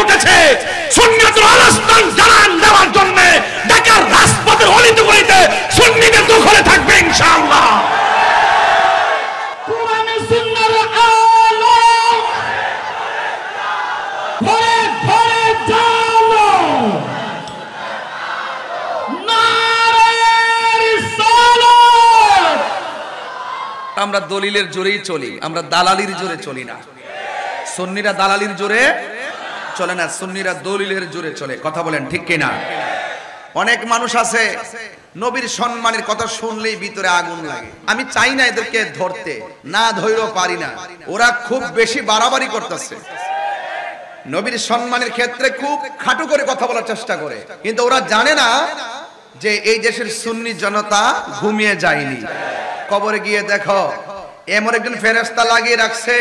উঠেছে সুন্নিয়তের অবস্থান জানান দেওয়ার জন্য। ঢাকার রাজপথের অলিতে গলিতে সুন্নিদের দখলে থাকবে ইনশাআল্লাহ। কোরআন সুন্নাহর আলো ঘরে ঘরে জালো, নারে রিসালাত। আমরা দলিলের জোরেই চলি, আমরা দালালির জোরে চলি না। সুন্নিরা দালালির জোরে চলে না, সুন্নিরা দলিলের জোরে চলে। কথা বলেন ঠিক কিনা? অনেক মানুষ আছে নবীর সম্মানের কথা শুনলেই ভিতরে আগুন লাগে। আমি চাই না এদেরকে ধরতে, না ধরেও পারি না, ওরা খুব বেশি বাড়াবাড়ি করতেছে। নবীর সম্মানের ক্ষেত্রে খুব খাটো করে কথা বলার চেষ্টা করে, কিন্তু ওরা জানে না যে এই দেশের সুন্নি জনতা ঘুমিয়ে যায়নি। কবরে গিয়ে দেখো এমন একজন ফেরেশতা লাগিয়ে রাখছে,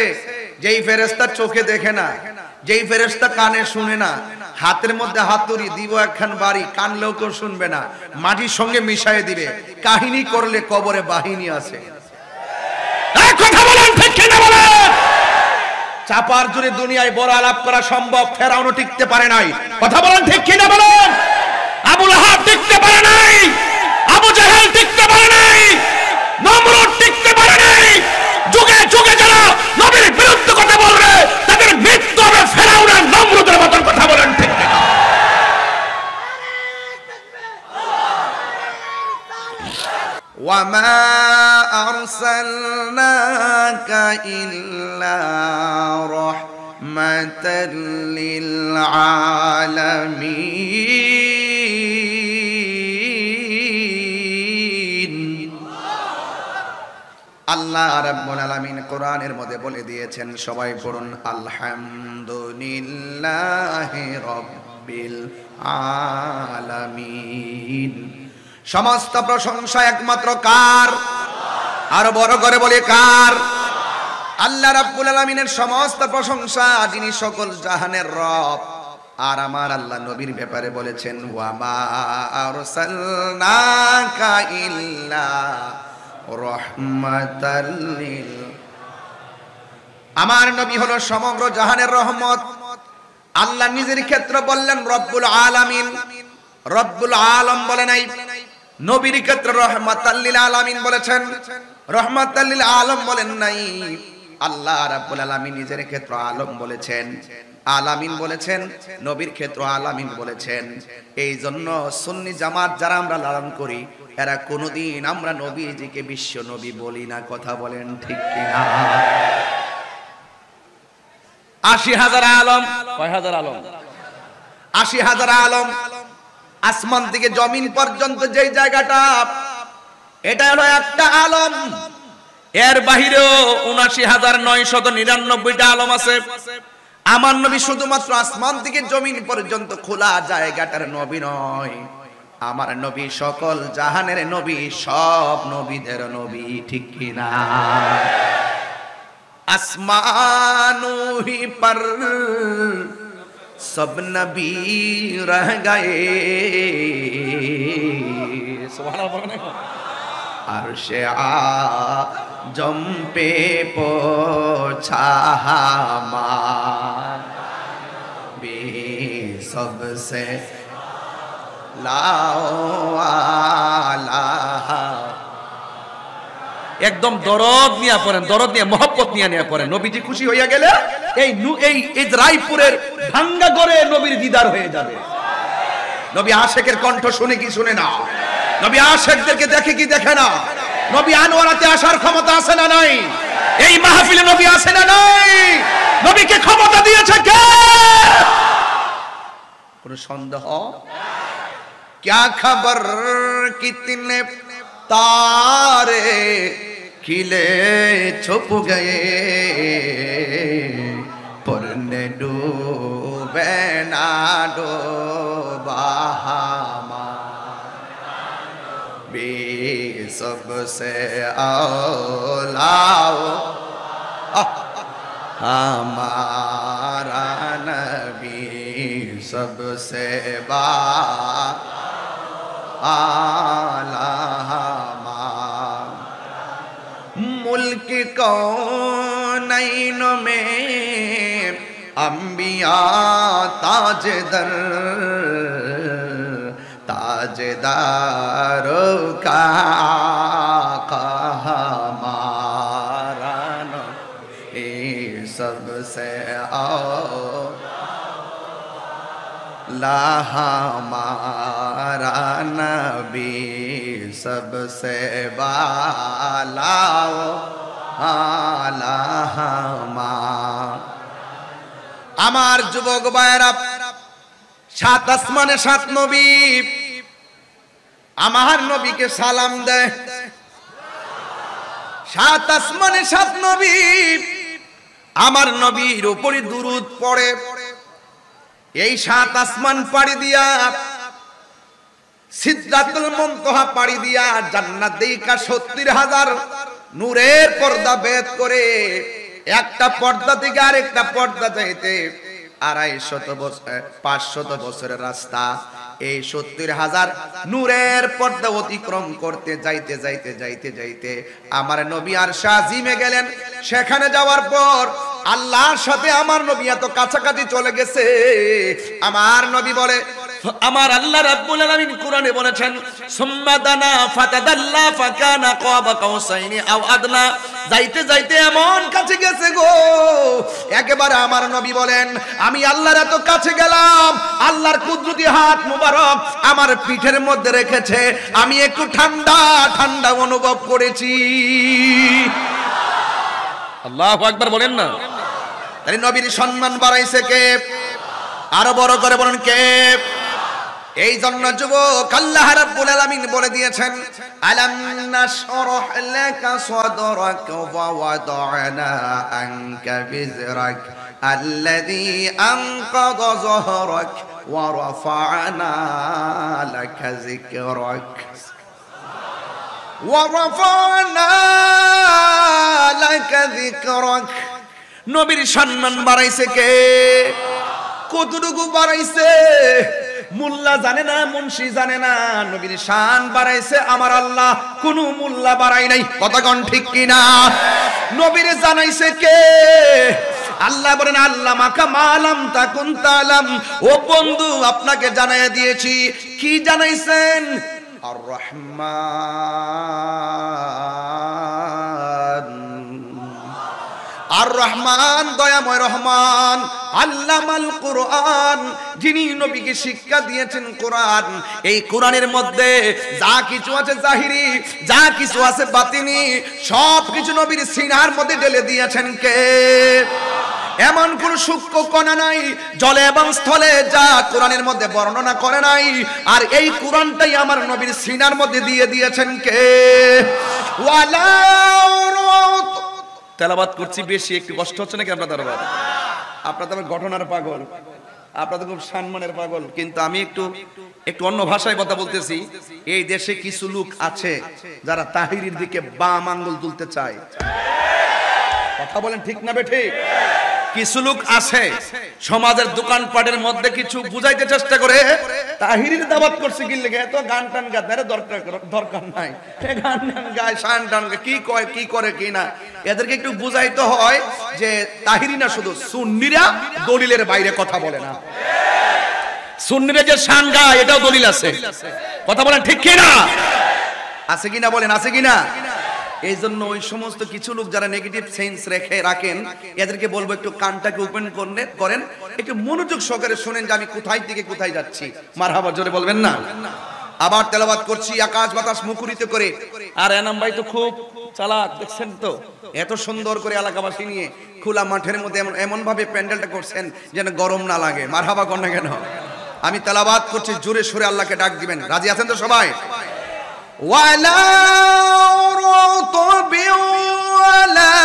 যেই ফেরেশতা চোখে দেখে না, যেই ফেরেশতা কানে শুনে না, হাতের মধ্যে হাতুড়ি দিব একখান বাড়ি, কানলেও কেউ শুনবে না, মাটির সঙ্গে মিশাইয়ে দিবে। কাহিনী করলে কবরে বাহিনী আছে। কথা বলেন ঠিক কিনা বলেন? চাপার জোরে দুনিয়ায় বড় আলাপ করা সম্ভব, ফেরাউনও টিকতে পারে নাই। কথা বলেন ঠিক কিনা বলেন? আবু লাহাব টিকতে পারে নাই, আবু জাহেল টিকতে পারে নাই, নমরুদ টিকতে পারে নাই। যুগে যুগে যারা নবীর বিরুদ্ধে কথা বলবে তাদের মৃত্যু হবে ফেরাউন আর নমরুদের মতন। কথা বলেন ঠিক কিনা? ওয়ামা আরসালনাকা ইল্লা রাহমাতাল লিল আলামিন। আল্লাহ রাব্বুল আলামিন কোরআনের মধ্যে বলে দিয়েছেন, সবাই পড়ুন আলহামদুলিল্লাহি রাব্বিল আলামিন। সমস্ত প্রশংসা একমাত্র কার? আর বড় করে বলে কার? আল্লাহ রাব্বুল আলামিনের সমস্ত প্রশংসা, যিনি সকল জাহানের রব। আর আমার আল্লাহ নবীর ব্যাপারে বলেছেন ওয়ামা আরসালনাকা ইল্লা রাহমাতাল লিল। আমার নবী হলো সমগ্র জাহানের রহমত। আল্লাহ নিজের ক্ষেত্রে বললেন রব্বুল আলামিন, রব্বুল আলম বলে নাই। নবীর ক্ষেত্রে রহমাতাল লিল আলামিন বলেছেন, রহমাতাল লিল আলম বলেন নাই। আল্লাহ রাব্বুল আলামিন নিজের ক্ষেত্রে আলম বলেছেন, আলামিন বলেছেন, নবীর ক্ষেত্রে আলামিন বলেছেন। এই জন্য সুন্নি জামাত যারা আমরা লালন করি, এরা কোনোদিন আমরা নবীজিকে বিশ্ব নবী বলি না। কথা বলেন ঠিক কিনা? ৮০,০০০ আলম। কয় হাজার আলম? ৮০,০০০ আলম। আসমান থেকে জমিন পর্যন্ত যেই জায়গাটা, এটা হলো একটা আলম। এর বাহিরেও ৭৯,৯৯৯টা আলম আছে। আমার নবী শুধুমাত্র আসমান থেকে জমিন পর্যন্ত খোলা জায়গাটার নবী নয়, আমার নবী সকল জাহানের নবী, সব নবীদের নবী। ঠিক কিনা? আসমানু হি পর सब नबी रह गए, अर्शे आजम पे पोछा हमारे सबसे लाओ आला। একদম দরদ নিয়ে পড়েন, দরদ নিয়ে মহব্বত নিয়ে পড়েন। নবীজি খুশি হইয়া গেলে এই রায়পুরের ভাঙ্গা ঘরে নবীর দিদার হয়ে যাবে। নবী আশেকের কণ্ঠ শুনে কি শুনে না? নবী আশেকদেরকে দেখে কি দেখে না? নবী আনোয়ারাতে আসার ক্ষমতা আছে না নাই? এই মাহফিলে নবী আছে না নাই? নবীকে ক্ষমতা দিয়েছে কে? কোন সন্দেহ? क्या खबर कितने तारे खिले छुप गए, पुरने डूबे ना डूबा हमारे सबसे औलाओ हमारा नबी सबसे आला। मुल्क कौनैन में अंबिया ताजदारों का हमारा नबी सबसे ला हमारा नबी सबसे बाला आला আমার যুবক ভাইরা, সাত আসমানে সাত নবী আমার নবীকে সালাম দেয়। সাত আসমানে সাত নবী আমার নবীর উপরে দুরূদ পড়ে। এই সাত আসমান পাড়ি দিয়া সিদরাতুল মুনতাহা পাড়ি দিয়া জান্নাত দেইকা ৭০,০০০ নূরের পর্দা ভেদ করে একটা পর্দা থেকে আরেকটা পর্দা যাইতে ২৫০ বছর ৫০০ বছরের রাস্তা। এই ৭০,০০০ নূরের পর্দা অতিক্রম করতে যাইতে যাইতে যাইতে যাইতে আমার নবী আরশ আজিমে গেলেন। সেখানে যাওয়ার পর আল্লাহর সাথে আমার নবী এত কাছাকাছি চলে গেছে। আমার নবী বলে, আমার আল্লাহ রাব্বুল আলামিন কোরআনে বলেছেন, সুম্মা দানা ফাতাদাল্লা ফাকানা কাবা কাউসাইনি আও আদনা। যাইতে যাইতে এমন কাছে গেছে গো, একেবারে আমার নবী বলেন, আমি আল্লাহর এত কাছে গেলাম, আল্লাহর কুদরতি হাত মুবারক আমার পিঠের মধ্যে রেখেছে, আমি একটু ঠান্ডা ঠান্ডা অনুভব করেছি। আল্লাহু আকবার বলেন না। তাই নবীর সম্মান বাড়াইছে কে? আরো বড় করে বলেন কে? এই জন্য যুবক আল্লাহ রাব্বুল আলামিন বলে দিয়েছেন, আলাম নাশরাহ লাকা সাদরাক ওয়া ওয়াদা'না আনকা বিজরাক আল্লাযী আনকাযা যহরাক ওয়া রাফা'না লাকা যিকরাক ওয়া রাফা'না লাকা যিকরাক। নবীর সম্মান বাড়াইছে কে? কতটুকু বাড়াইছে? মোল্লা জানে না, মুন্সি জানে না, নবীর শান বাড়াইছে আমার আল্লাহ, কোন মোল্লা বাড়াই নাই। কথা কোন ঠিক কিনা? নবীর জানাইছে কে? আল্লাহ বলেন, আল্লাহ মাকা মালাম তাকুন তালাম। ও বন্ধু, আপনাকে জানাইয়া দিয়েছি। কি জানাইছেন? আর রহমান, আর রহমান দয়াময় রহমান, আল্লামাল কোরআন, যিনি নবীকে শিক্ষা দিয়েছেন কোরআন। এই কোরআনের মধ্যে যা কিছু আছে জাহিরি, যা কিছু আছে বাতিনি, সব কিছু নবীর সিনার মধ্যে ঢেলে দিয়েছেন কে? এমন কোন সূক্ষ্ম কণা নাই জলে এবং স্থলে যা কোরআনের মধ্যে বর্ণনা করে নাই। আর এই কোরআনটাই আমার নবীর সিনার মধ্যে দিয়ে দিয়েছেন কে? তেলাওয়াত করছি বেশি, একটু কষ্ট হচ্ছে নাকি আপনাদের? আপনারা তো ঘটনার পাগল, আপনারা তো খুব সম্মানের পাগল, কিন্তু আমি একটু অন্য ভাষায় কথা বলতেছি। এই দেশে কিছু লোক আছে যারা তাহিরির দিকে বাম আঙ্গুল তুলতে চায়। কথা বলেন ঠিক না বেঠিক? কিছু লোক আছে সমাজের দোকানপাটের মধ্যে কিছু বুঝাইতে চেষ্টা করে, তাহিরির দাওয়াত করছে কি লাগে, এত গান টান গাদের দরকার নাই, গান টান গায়, শান টান কি কয়, কি করে কি না, এদেরকে একটু বুঝাইতে হয় যে তাহিরি না, শুধু সুন্নিরা দলিলের বাইরে কথা বলে না। সুন্নিরা যে শান গায় এটাও দলিল আছে। কথা বলেন ঠিক কিনা? আছে কিনা বলেন, আছে কিনা? এই জন্য ওই সমস্ত কিছু লোক যারা নেগেটিভ সেন্স রাখেন, এদেরকে বলবো একটু কানটাকে ওপেন করেন, একটু মনোযোগ সহকারে শুনেন যে আমি কোথায় থেকে কোথায় যাচ্ছি। মারহাবা জোরে বলবেন না? আবার তেলাওয়াত করছি আকাশ বাতাস মুখরিত করে। আর এনাম ভাই তো খুব চালাক, দেখছেন তো, এত সুন্দর করে এলাকাবাসী নিয়ে খোলা মাঠের মধ্যে এমন ভাবে প্যান্ডেলটা করছেন যেন গরম না লাগে। মারহাবা কর না কেন? আমি তেলাওয়াত করছি, জোরে সুরে আল্লাহকে ডাক দিবেন। রাজি আছেন তো সবাই? ওয়ালা رطب ولا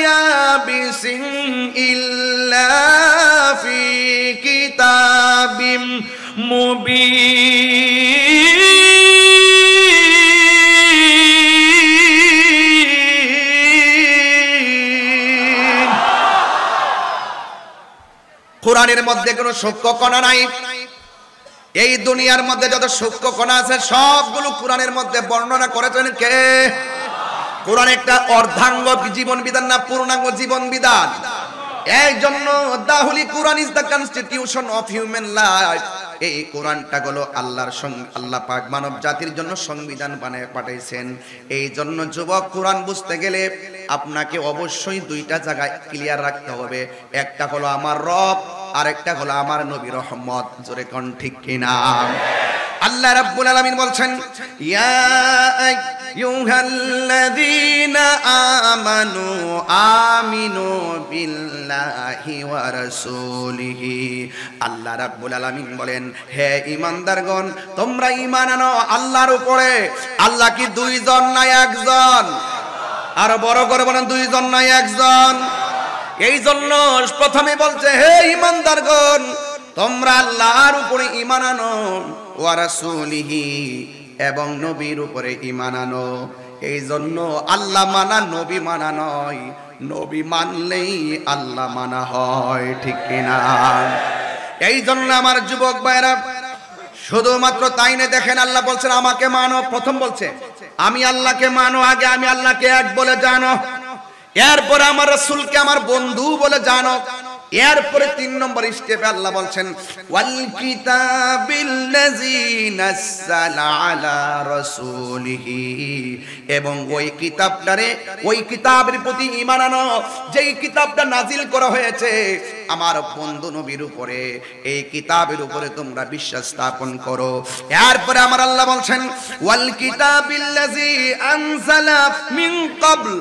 يابس إلا في كتاب مبين। কোরআনের মধ্যে কোনো সূক্ষ্ম কণা নাই। এই দুনিয়ার মধ্যে যত সূক্ষ্ম কণা আছে সবগুলো কোরআনের মধ্যে বর্ণনা করেছেন কে? কোরআন একটা অর্ধাঙ্গ জীবন বিধান না পূর্ণাঙ্গ জীবন বিধান? এই জন্য দাহুলি Quran is the constitution of human life. এই কোরআনটা হলো আল্লাহর আল্লাহ পাক মানব জাতির জন্য সংবিধান বানায় পাঠাইছেন। এই জন্য যুবক, কোরআন বুঝতে গেলে আপনাকে অবশ্যই দুইটা জায়গায় ক্লিয়ার রাখতে হবে। একটা হলো আমার রব, আর একটা হলো আমার নবী রহমত। জোরে কোন ঠিক কিনা? আল্লাহ রাব্বুল আলামিন বলছেন, ইয়া আইয়ুহাল্লাযীনা আমানু আমিনু বিল্লাহি ওয়া রাসূলিহি। আল্লাহ রাব্বুল আলামিন বলেন, হে ঈমানদারগণ, তোমরা ঈমান আনো আল্লাহর উপরে। আল্লাহ কি দুইজন না একজন? আর বড় করে বলেন, দুইজন না একজন? এই জন্য প্রথমে বলছে, হে ঈমানদারগণ, তোমরা আল্লাহর উপরে ঈমান আনো, ওয়া রাসূলিহি, এবং নবীর উপরে ঈমান আনো। এই জন্য আল্লাহ মানা নবী মানা নয়, নবী মানলেই আল্লাহ মানা হয়, ঠিক কিনা? এই জন্য আমার যুবক ভাইরা, শুধুমাত্র তাই না, দেখেন আল্লাহ বলছেন আমাকে মানো। প্রথম বলছে আমি আল্লাহকে মানো, আগে আমি আল্লাহকে এক বলে জানো, এরপরে আমার রাসূলকে আমার বন্ধু বলে জানো, এরপরে 3 নম্বর স্টেপে আল্লাহ বলছেন ওয়াল কিতাবিল্লাযী নাযালা আলা রাসূলিহি, এবং ওই কিতাবটারে, ওই কিতাবের প্রতি ঈমান আনো যেই কিতাবটা নাজিল করা হয়েছে আমার বন্ধু নবীর উপরে। এই কিতাবের উপরে তোমরা বিশ্বাস স্থাপন করো। এরপরে আমার আল্লাহ বলছেন ওয়াল কিতাবিল্লাযী আনজালা মিন ক্বাবল,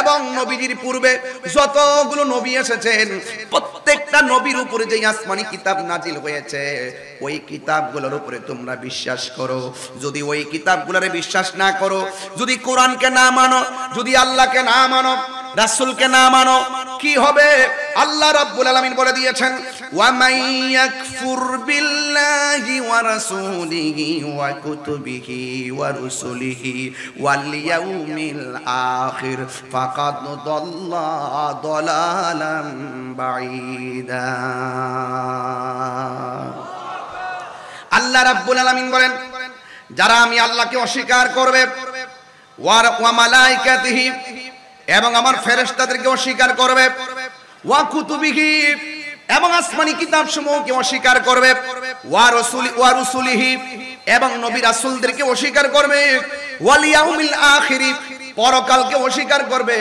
এবং নবীর পূর্বে যতগুলো নবী এসেছেন প্রত্যেকটা নবীর উপরে যে আসমানি কিতাব নাজিল হয়েছে ওই কিতাবগুলোর উপরে তোমরা বিশ্বাস করো। যদি ওই কিতাবগুলোরে বিশ্বাস না করো, যদি কোরআনকে না মানো, যদি আল্লাহকে না মানো, রাসূলকে না মানো, কি হবে? আল্লাহ রাব্বুল আলামিন বলে দিয়েছেন ওয়া মান ইয়াকফুর বিল্লাহি ওয়া রাসূলিহি ওয়া কুতুবিহি ওয়া রুসুলিহি ওয়াল ইয়াউমিল আখির ফাকাদ দাল্লা দালালাম বাঈদা। আল্লাহ রাব্বুল আলামিন বলেন, যারা আমি আল্লাহকে অস্বীকার করবে, ওয়া মালাইকাতিহি, এবং আমার ফেরেশতাদেরকে অস্বীকার করবে, ওয়া কুতুবিহি, এবং আসমানি কিতাব সমূহকে অস্বীকার করবে, ওয়া রুসুলিহি, এবং নবী রাসূলদেরকে অস্বীকার করবে, ওয়াল ইয়াউমিল আখির, পরকালকে অস্বীকার করবে,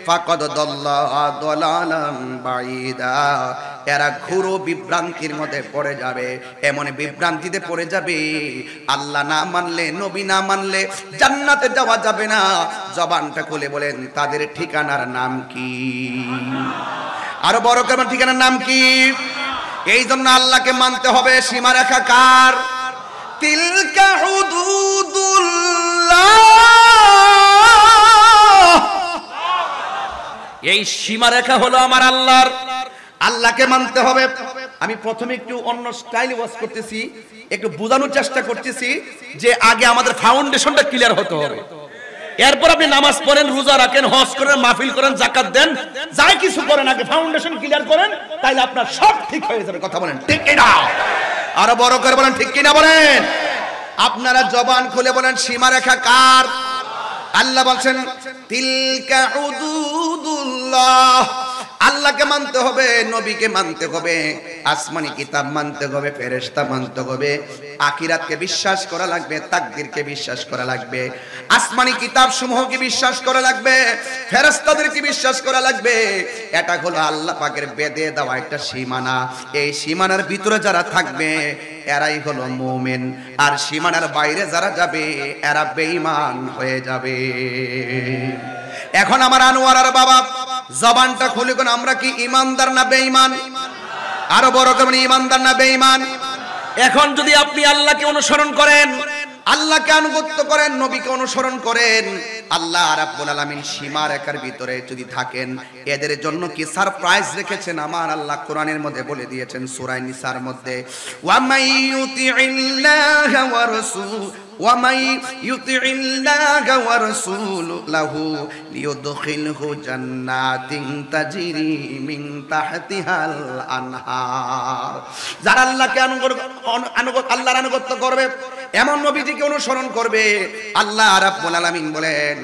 ফাকাদ দাল্লা দালালাম বাঈদা, এরা ঘোর বিভ্রান্তির মধ্যে পড়ে যাবে। এমন বিভ্রান্তিতে পড়ে যাবে, আল্লাহ না মানলে, নবী না মানলে জান্নাতে যাওয়া যাবে না। জবানটা খুলে বলেন তাদের ঠিকানার নাম কি? আরো বড় করে ঠিকানার নাম কি? এই জন্য আল্লাহকে মানতে হবে। সীমারেখা কার? তিলকা হুদুদুল্লাহ, এই সীমারেখা হলো আমার আল্লাহর। আল্লাহকে মানতে হবে। আমি প্রথমে একটু অন্য স্টাইলে ওয়াজ করতেছি, একটু বোঝানোর চেষ্টা করতেছি যে আগে আমাদের ফাউন্ডেশনটা ক্লিয়ার হতে হবে। এরপর আপনি নামাজ পড়েন, রোজা রাখেন, হজ করেন, মাহফিল করেন, যাকাত দেন, যাই কিছু করেন, আগে ফাউন্ডেশন ক্লিয়ার করেন, তাইলে আপনার সব ঠিক হয়ে যাবে। কথা বলেন ঠিক কিনা? আরো বড় করে বলেন ঠিক কিনা বলেন। আপনারা জবান খুলে বলেন সীমারেখা কার? আল্লাহ বলছেন তিলকা হুদুদুল্লাহ। আল্লাহকে মানতে হবে, নবীকে মানতে হবে, আসমানি কিতাব মানতে হবে, ফেরেশতা মানতে হবে, আখিরাতকে বিশ্বাস করা লাগবে, তাকদীরকে বিশ্বাস করা লাগবে, আসমানি কিতাব সমূহকে বিশ্বাস করা লাগবে, ফেরেশতাদেরকে বিশ্বাস করা লাগবে। এটা হলো আল্লাহ পাকের বেদে দেওয়া একটা সীমানা। এই সীমানার ভিতরে যারা থাকবে এরাই হলো মুমিন, আর সীমানার বাইরে যারা যাবে এরা বেঈমান হয়ে যাবে। এখন আমার আনোয়ার আর বাবা জবানটা খুলে কোন, আমরা কি ইমানদার না বেঈমান? আরো বড় করে ইমানদার না বেঈমান? এখন যদি আপনি আল্লাহকে অনুসরণ করেন, আল্লাহকে আনুগত্য করেন, নবীকে অনুসরণ করেন, আল্লাহ রাব্বুল আলামিন সীমারেখার ভিতরে যদি থাকেন, এদের জন্য কি সারপ্রাইজ রেখেছেন আমার আল্লাহ কোরআনের মধ্যে বলে দিয়েছেন সূরা নিসার মধ্যে, ওয়া মাইয়ুতিইল্লাহা ওয়া রাসূল وَمَن يُطِعِ اللَّهَ وَرَسُولَهُ لِيُدْخِلْهُ جَنَّاتٍ تَجْرِي مِن تَحْتِهَا الْأَنْهَارُ। যারা আল্লাহকে আল্লাহর আনুগত্য করবে এমন নবীজিকে অনুসরণ করবে। আল্লাহ রাব্বুল আলামিন বলেন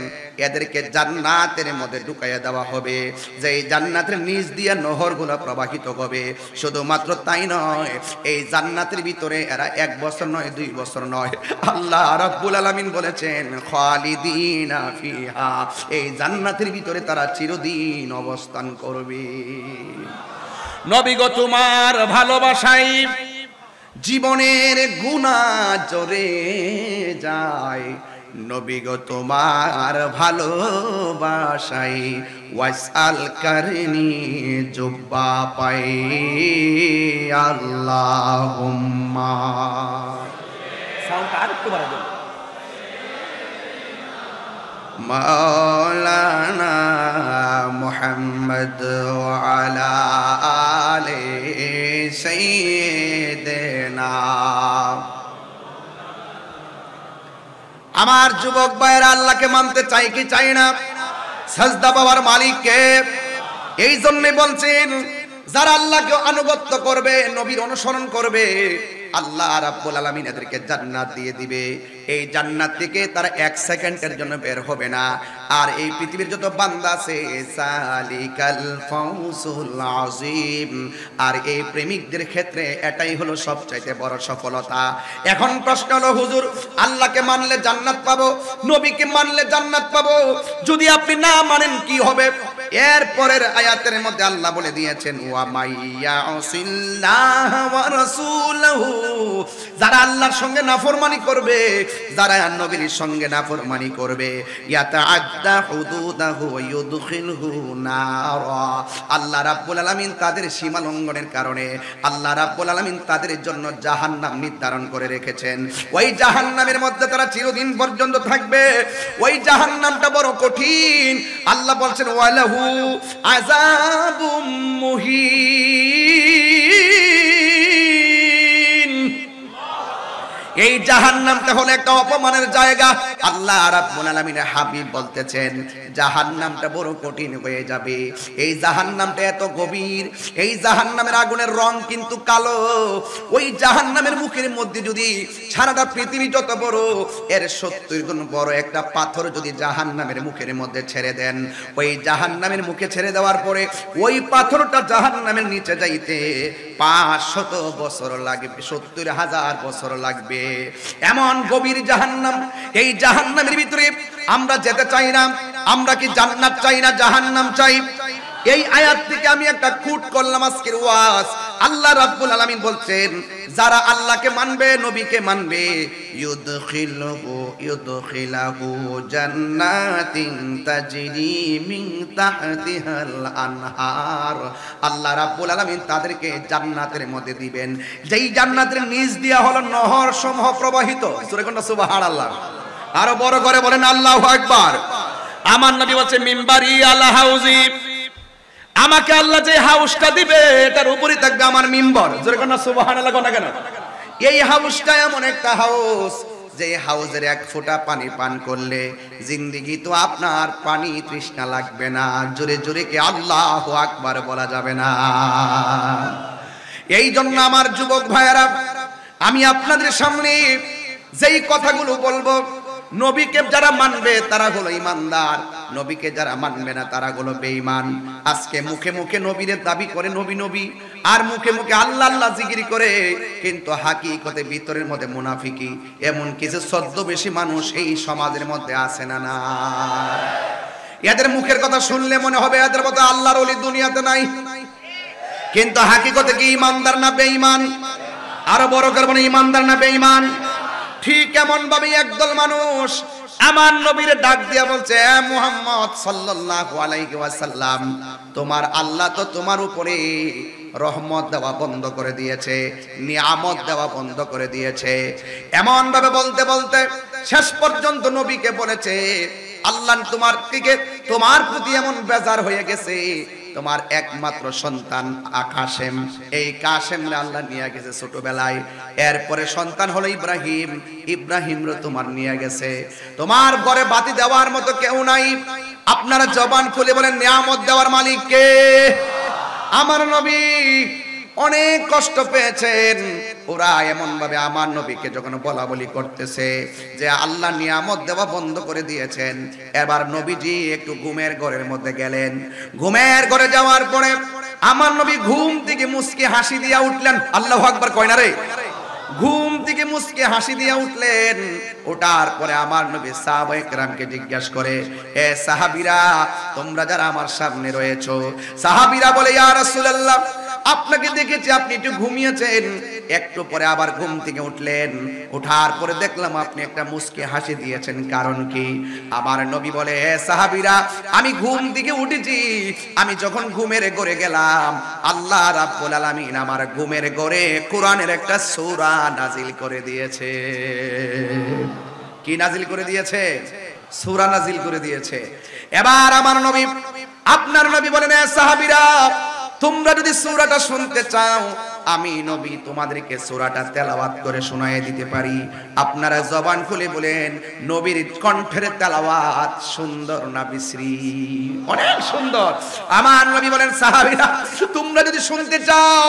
এদেরকে জান্নাতের মধ্যে ঢুকাইয়া দেওয়া হবে, যে এই জান্নাতের নিচ দিয়ে নহরগুলো প্রবাহিত হবে। শুধুমাত্র তাই নয়, এই জান্নাতের ভিতরে এরা 1 বছর নয় 2 বছর নয়, আল্লাহ রাব্বুল আলামিন বলেছেন খালিদিনা ফিহা, এই জান্নাতের ভিতরে তারা চিরদিন অবস্থান করবে। নবী গো তোমার ভালোবাসায় জীবনের গুনাহ জরে যায়, নবী গো তোমার ভালোবাসায় ওয়াসাল করনি জুব্বা পাই আল্লাহুম্মা। সাউন্ড আর একটু বাড়াই দেন। মাওলানা মুহাম্মদ ওয়া আলা আলি সাইয়্যিদিনা। আমার যুবক ভাইয়েরা, আল্লাহকে মানতে চাই কি চাই না? সাজদা পাওয়ার মালিককে। এই জন্যই বলছেন যারা আল্লাহকে আনুগত্য করবে, নবীর অনুসরণ করবে, আল্লাহ রাব্বুল আলামিন এদেরকে জান্নাত দিয়ে দিবে। এই জান্নাত থেকে তারা 1 সেকেন্ডের জন্য বের হবে না। আর এই পৃথিবীর যত বান্দা আছে সালিকাল ফাউজুল আযীম, আর এই প্রেমিকদের ক্ষেত্রে এটাই হলো সবচাইতে বড় সফলতা। এখন প্রশ্ন হলো হুজুর, আল্লাহকে মানলে জান্নাত পাবো, নবীকে মানলে জান্নাত পাবো, যদি আপনি না মানেন কি হবে? এর পরের আয়াতের মধ্যে আল্লাহ বলে দিয়েছেন ওয়া মাইয়াসিল্লাহ ওয়া রাসূলহু, যারা আল্লাহর সঙ্গে নাফরমানি করবে, যারা নবীর সঙ্গে নাফরমানি করবে, ইয়াতাআদ্দা হুদুদাহু ওয়া ইউদখিলহু নারা, আল্লাহ রাব্বুল আলামিন তাদের সীমা লঙ্ঘনের কারণে আল্লাহ রাব্বুল আলামিন তাদের জন্য জাহান্নাম নির্ধারণ করে রেখেছেন। ওই জাহান্নামের মধ্যে তারা চিরদিন পর্যন্ত থাকবে। ওই জাহান্নামটা বড় কঠিন। আল্লাহ বলছেন ওয়ালাহু আযাবুম মুহিন, এই জাহান্নামটা হলো একটা অপমানের জায়গা। আল্লাহ রাব্বুল আলামিন হাবিব বলতেছেন জাহান্নামটা বড় কঠিন হয়ে যাবে। এই জাহান্নামটা এত গভীর, এই জাহান্নামের আগুনের রং কিন্তু কালো। ওই জাহান্নামের মুখের মধ্যে যদি সারাটা পৃথিবী যত বড়, এর 70 গুণ বড় একটা পাথর যদি জাহান্নামের মুখের মধ্যে ছেড়ে দেন, ওই জাহান্নামের মুখে ছেড়ে দেওয়ার পরে ওই পাথরটা জাহান্নামের নিচে যাইতে 500 বছর লাগবে, 70,000 বছর লাগবে। এমন গভীর জাহান্নাম। এই জাহান্নামের ভিতরে আমরা যেতে চাই না। আমরা কি জান্নাত চাই না জাহান্নাম চাই? এই আয়াত থেকে আমি একটা কুট করলাম আজকের ওয়াজ। আল্লাহ রাব্বুল আলামিন বলছেন যারা আল্লাহকে মানবে, নবীকে মানবে, ইউদখিলাহু জান্নাতিন তাজরি মিন তাহতিহাল আনহার, আল্লাহ রাব্বুল আলামিন তাদেরকে জান্নাতের মধ্যে দিবেন, যেই জান্নাতের নিচ দিয়া হলো নহর সমূহ প্রবাহিত। সূরা কোনটা? সুবহানাল্লাহ। আরো বড় করে বলেন আল্লাহু আকবার। আমার নবী বলছে মিম্বারি আলা হাউজি, আমাকে আল্লাহ যে হাউসটা দিবে এটার উপরে থাকবে আমার মিম্বর। জোরে কোন সুবহানাল্লাহ কোন কেন? এই হাউসটা এমন একটা হাউস যে হাউজের 1 ফোঁটা পানি পান করলে জিন্দেগি তো আপনার পানি তৃষ্ণা লাগবে না। জোরে জোরে কি আল্লাহু আকবার বলা যাবে না? এই জন্য আমার যুবক ভাইয়েরা, আমি আপনাদের সামনে যেই কথাগুলো বলবো, নবীকে যারা মানবে তারা হলো ইমানদার, নবীকে যারা মানবে না তারা হলো বেঈমান। আজকে মুখে মুখে নবীর দাবি করে নবী নবী, আর মুখে মুখে আল্লাহ আল্লাহ জিকির করে, কিন্তু হাকিকতে ভিতরের মধ্যে মুনাফিকি। এমন কিছু ছদ্মবেশী মানুষ এই সমাজের মধ্যে আছে না? না, এদের মুখের কথা শুনলে মনে হবে এদের মতো আল্লাহর ওলি দুনিয়াতে নাই, কিন্তু হাকিকতে কি ইমানদার না বেঈমান? আরো বড় করে বলেন ইমানদার না বেঈমান? ঠিক এমন ভাবে একদল মানুষ আমার নবীর ডাক দিয়া বলছে, মুহাম্মদ সাল্লাল্লাহু আলাইহি ওয়াসাল্লাম, তোমার আল্লাহ তো তোমার উপরে রহমত দেওয়া বন্ধ করে দিয়েছে, নিয়ামত দেওয়া বন্ধ করে দিয়েছে। এমন ভাবে বলতে বলতে শেষ পর্যন্ত নবীকে বলেছে আল্লাহ তোমার প্রতি এমন বেজার হয়ে গেছে, তোমার একমাত্র সন্তান কাসেম, এই কাসেমরে আল্লাহ নিয়ে গেছে ছোটবেলায়। এরপরে সন্তান হলো ইব্রাহিম, ইব্রাহিমরে তোমার নিয়ে গেছে। তোমার ঘরে বাতি দেওয়ার মতো কেউ নাই। আপনারা জবান খুলে বলেন নিয়ামত দেওয়ার মালিক কে? আমার নবী। অনেক কষ্ট পেয়েছেন। ওরা এমন ভাবে আমার নবীকে যখন বলা বলি করতেছে যে আল্লাহ নিয়ামত দেওয়া বন্ধ করে দিয়েছেন, এবার নবীজি একটু ঘুমের ঘরের মধ্যে গেলেন। ঘুমের ঘরে যাওয়ার পরে আমার নবী ঘুম থেকে মুস্কি হাসি দিয়া উঠলেন। আল্লাহু আকবার কয় না রে? ঘুম থেকে মুস্কি হাসি দিয়া উঠলেন। ওঠার পরে আমার নবী সাহাবায়ে কেরামকে জিজ্ঞাসা করে, এ সাহাবীরা, তোমরা যারা আমার সামনে রয়েছো। সাহাবীরা বলে, ইয়া রাসূলুল্লাহ, আপনাকে দেখেছি আপনি একটু ঘুমিয়েছেন, একটু পরে আবার ঘুম থেকে উঠলেন। ওঠার পরে দেখলাম আপনি একটা মুস্কি হাসি দিয়েছেন, কারণ কি? আমার নবী বলে, হে সাহাবীরা, আমি ঘুম থেকে উঠেছি, আমি যখন ঘুমের ঘরে গেলাম, আল্লাহ রাব্বুল আলামিন আমার ঘুমের ঘরে কোরআনের একটা সূরা নাজিল করে দিয়েছে। কি নাজিল করে দিয়েছে? সূরা নাজিল করে দিয়েছে। এবার আমার নবী, আপনার নবী বলেন, হে সাহাবীরা, তোমরা যদি সূরাটা শুনতে চাও, আমি নবী তোমাদেরকে সূরাটা তেলাওয়াত করে শোনায়ে দিতে পারি। আপনারা জবান খুলে বলেন, নবীর কণ্ঠের তেলাওয়াত সুন্দর না বিশ্রী? অনেক সুন্দর। আমার নবী বলেন, সাহাবীরা, তোমরা যদি শুনতে চাও,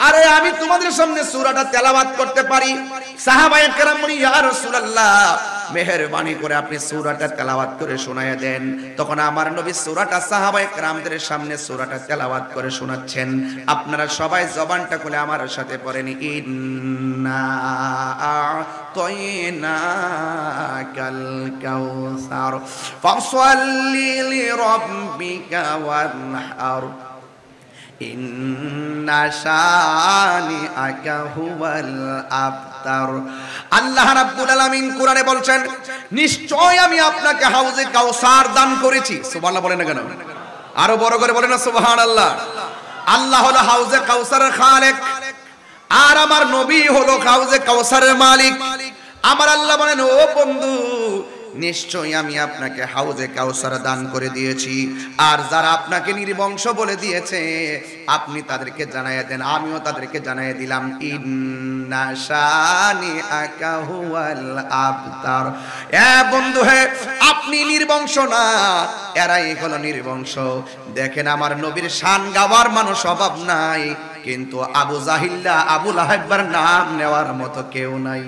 আরে আমি তোমাদের সামনে সূরাটা তেলাওয়াত করতে পারি। সাহাবায়ে কেরাম বলেন, ইয়া রাসূলুল্লাহ, মেহেরবানি করে আপনি সূরাটা তেলাওয়াত করে শোনায়ে দেন। তখন আমার নবী সূরাটা সাহাবায়ে কেরামদের সামনে সূরাটা তেলাওয়াত করে শোনাচ্ছেন। আপনারা সবাই জবানটা খুলে আমার সাথে পড়েন, ইন্না আ'তাইনাকাল কাউসার ফাসাল্লি লিরাব্বিকা ওয়ানহার ইন্না শানিআকা হুয়াল আবতার। আল্লাহ রাব্বুল আলামিন কোরআনে বলছেন, নিশ্চয় আমি আপনাকে হাউজে কাউসার দান করেছি। সুবহানাল্লাহ বলেন না কেন? আরো বড় করে বলেন না সুবহানাল্লাহ। আল্লাহ হলো হাউজে কাউসারের খালেক, আর আমার নবী হলো হাউজে কাউসারের মালিক। আমার আল্লাহ বলেন, ও বন্ধু, নিশ্চয়ই আমি আপনাকে হাউজে কাউসার দান করে দিয়েছি, আর যারা আপনাকে নির্বংশ বলে দিয়েছে আপনি তাদেরকে জানাইয়া দেন, আমিও তাদেরকে জানাইয়া দিলাম, ইন্না শানিআকা হুয়াল আবতার। এ বন্ধু, হে, আপনি নির্বংশ না, এরাই হলো নির্বংশ। দেখেন, আমার নবীর শান গাওয়ার মানুষ অভাব নাই, কিন্তু আবু জাহিল্লা, আবু লাহাবের নাম নেওয়ার মতো কেউ নাই।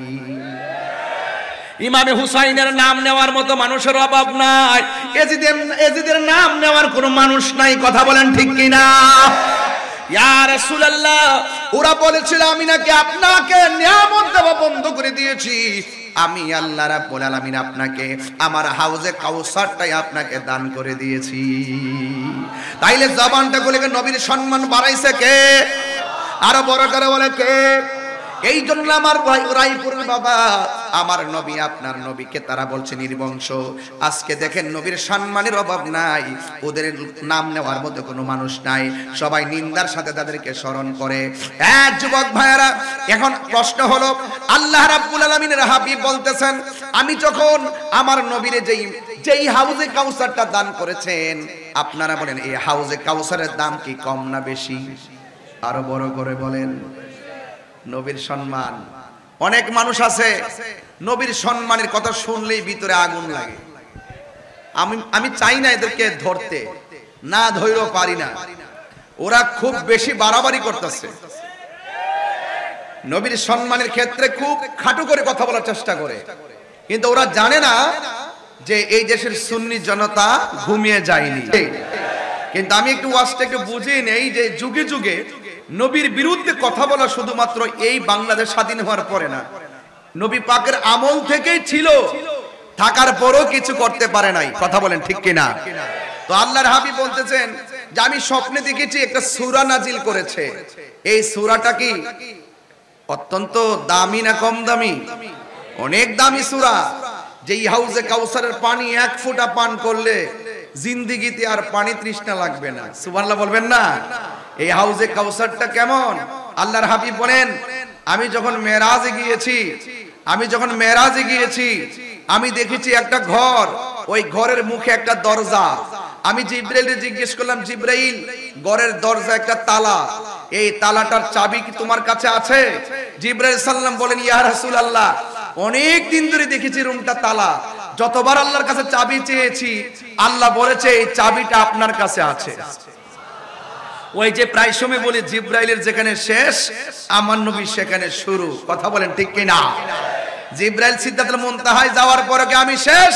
ইমামে হুসাইনের নাম নেওয়ার মতো মানুষের অভাব নাই, এজিদের নাম নেওয়ার কোনো মানুষ নাই। কথা বলেন ঠিক কিনা? ইয়া রাসূলুল্লাহ, ওরা বলেছিল আমি নাকি আপনাকে নিয়ামত দেওয়া বন্ধ করে দিয়েছি। আমি আল্লাহ রাব্বুল আলামিন আপনাকে আমার হাউজে কাউসারটাই আপনাকে দান করে দিয়েছি। তাইলে জবানটা খুলে নবীর সম্মান বাড়াইছে কে? আরো বড় করে বলে কে? এই জন্য আমার রায়পুরের বাবা, আমার নবী, আপনার নবীকে তারা বলছে নির্বংশ। আজকে দেখেন, নবীর সম্মানের অভাব নাই, ওদের নাম নেওয়ার মতো কোনো মানুষ নাই, সবাই নিন্দার সাথে তাদেরকে স্মরণ করে। যুবক ভাইয়েরা, এখন প্রশ্ন হলো, আল্লাহ রাব্বুল আলামিনের হাবিব বলতেছেন, আমি যখন আমার নবীরে যেই হাউজে কাউসারটা দান করেছেন, আপনারা বলেন এই হাউজে কাউসারের দাম কি কম না বেশি? আরো বড় করে বলেন। নবীর সম্মান, অনেক মানুষ আছে নবীর সম্মানের কথা শুনলেই ভিতরে আগুন লাগে। আমি চাই না এদেরকে ধরতে, না ধরেও পারি না, ওরা খুব বেশি বাড়াবাড়ি করতেছে। নবীর সম্মানের ক্ষেত্রে খুব খাটো করে কথা বলার চেষ্টা করে, কিন্তু ওরা জানে না যে এই দেশের সুন্নি জনতা ঘুমিয়ে যায়নি। কিন্তু আমি একটু ওয়াজটা একটু বুঝিয়ে নেই যে যুগে যুগে নবীর বিরুদ্ধে কথা বলা শুধুমাত্র এই বাংলাদেশ স্বাধীন হওয়ার পরে না, নবী পাকের আমল থেকেই ছিল, থাকার পরও কিছু করতে পারে নাই। কথা বলেন ঠিক কিনা? তো আল্লাহর হাবিব বলতেছেন যে আমি স্বপ্নে দেখেছি একটা সূরা নাজিল করেছে। এই সূরাটা কি অত্যন্ত দামি না কম দামি? অনেক দামি সূরা। যেই হাউজে কাউসারের পানি এক ফোঁটা পান করলে জিন্দেগিতে আর পানি তৃষ্ণা লাগবে না। সুবহানাল্লাহ বলবেন না? এই হাউজে কাউসারটা কেমন? আল্লাহর হাবিব বলেন, আমি যখন মেরাজে গিয়েছি আমি দেখেছি একটা ঘর, ওই ঘরের মুখে একটা দরজা। আমি জিবরাইলকে জিজ্ঞেস করলাম, জিবরাইল, ঘরের দরজা একটা তালা, এই তালাটার চাবি কি তোমার কাছে আছে? জিবরাইল সাল্লাম বলেন, ইয়া রাসূলুল্লাহ, অনেক দিন ধরে দেখেছি রুমটা তালা, যতবার আল্লাহর কাছে চাবি চেয়েছি আল্লাহ বলেছে এই চাবিটা আপনার কাছে আছে। ওই যে প্রায় সময় বলি জিব্রাইলের যেখানে শেষ আমার নবী সেখানে শুরু। কথা বলেন ঠিক কি না? জিব্রাইল সিদরাতুল মুনতাহায় যাওয়ার পরে কি আমি শেষ?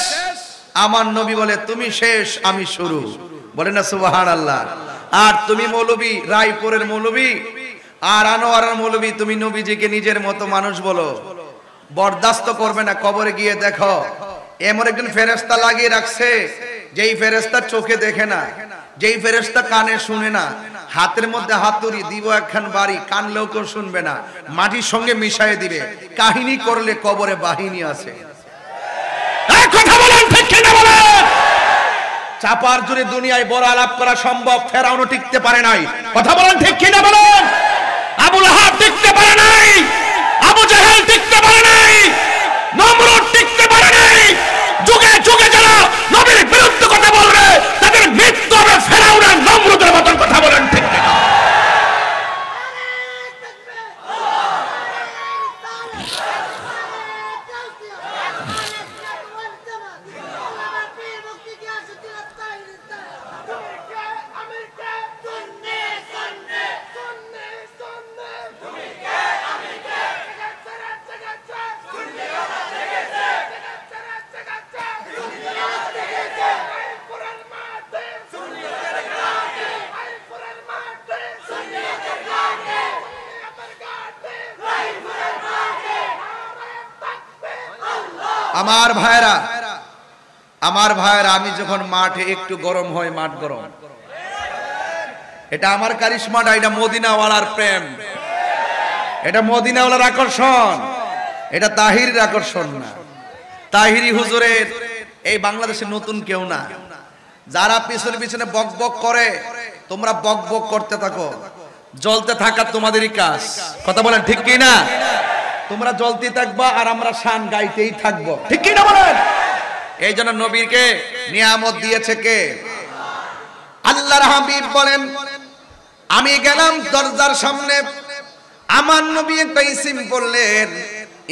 আমার নবী বলে তুমি শেষ আমি শুরু। বলেন না সুবহানাল্লাহ। আর তুমি মৌলবী, রায়পুরের মৌলবী আর আনোয়ারের মৌলবী, তুমি নবীজিকে নিজের মতো মানুষ বলো, বরদাস্ত করবে না। কবরে গিয়ে দেখো এমন একজন ফেরেশতা লাগিয়ে রাখছে, যেই ফেরেশতা চোখে দেখে না, যেই ফেরেশতা কানে শুনে না, হাতের মধ্যে হাতুড়ি দিব একখান বাড়ি, কানলেও কেউ শুনবে না, মাটির সঙ্গে মিশায়ে দিবে। কাহিনী করলে কবরে বাহিনী আছে। কথা বলেন ঠিক কি না বলেন? চাপার জোরে দুনিয়ায় বড় আলাপ করা সম্ভব, ফেরাউনও টিকতে পারে নাই। কথা বলেন ঠিক কি না বলেন? আবু লাহাব টিকতে পারে নাই, আবু জাহেল টিকতে পারে নাই, নমরুদ টিকতে পারে নাই। যুগে যুগে যারা নবীর বিরুদ্ধে কথা বলবে তাদের মৃত্যু হবে ফেরাউনের নমরুদের মতন। কথা বলেন ঠিক কি না? আমার ভাইরা, আমি যখন মাঠে একটু গরম হয়, মাঠ গরম, এটা আমার কারিশমা না, এটা মদিনাওয়ালার প্রেম, এটা মদিনাওয়ালার আকর্ষণ, এটা তাহিরের আকর্ষণ না। তাহিরি হুজুরের এই বাংলাদেশে নতুন কেউ না। যারা পিছনে পিছনে বক বক করে, তোমরা বক বক করতে থাকো, জ্বলতে থাকা তোমাদেরই কাজ। কথা বলেন ঠিক কি না? তোমরা জ্বলতে থাকবা আর আমরা শান গাইতেই থাকবো। ঠিক কি না বলেন? এই জন্য নবীকে নিয়ামত দিয়েছে কে? আল্লাহর হাবিব বলেন, আমি গেলাম দরজার সামনে, আমার নবী একটা ইসিম পড়লেন,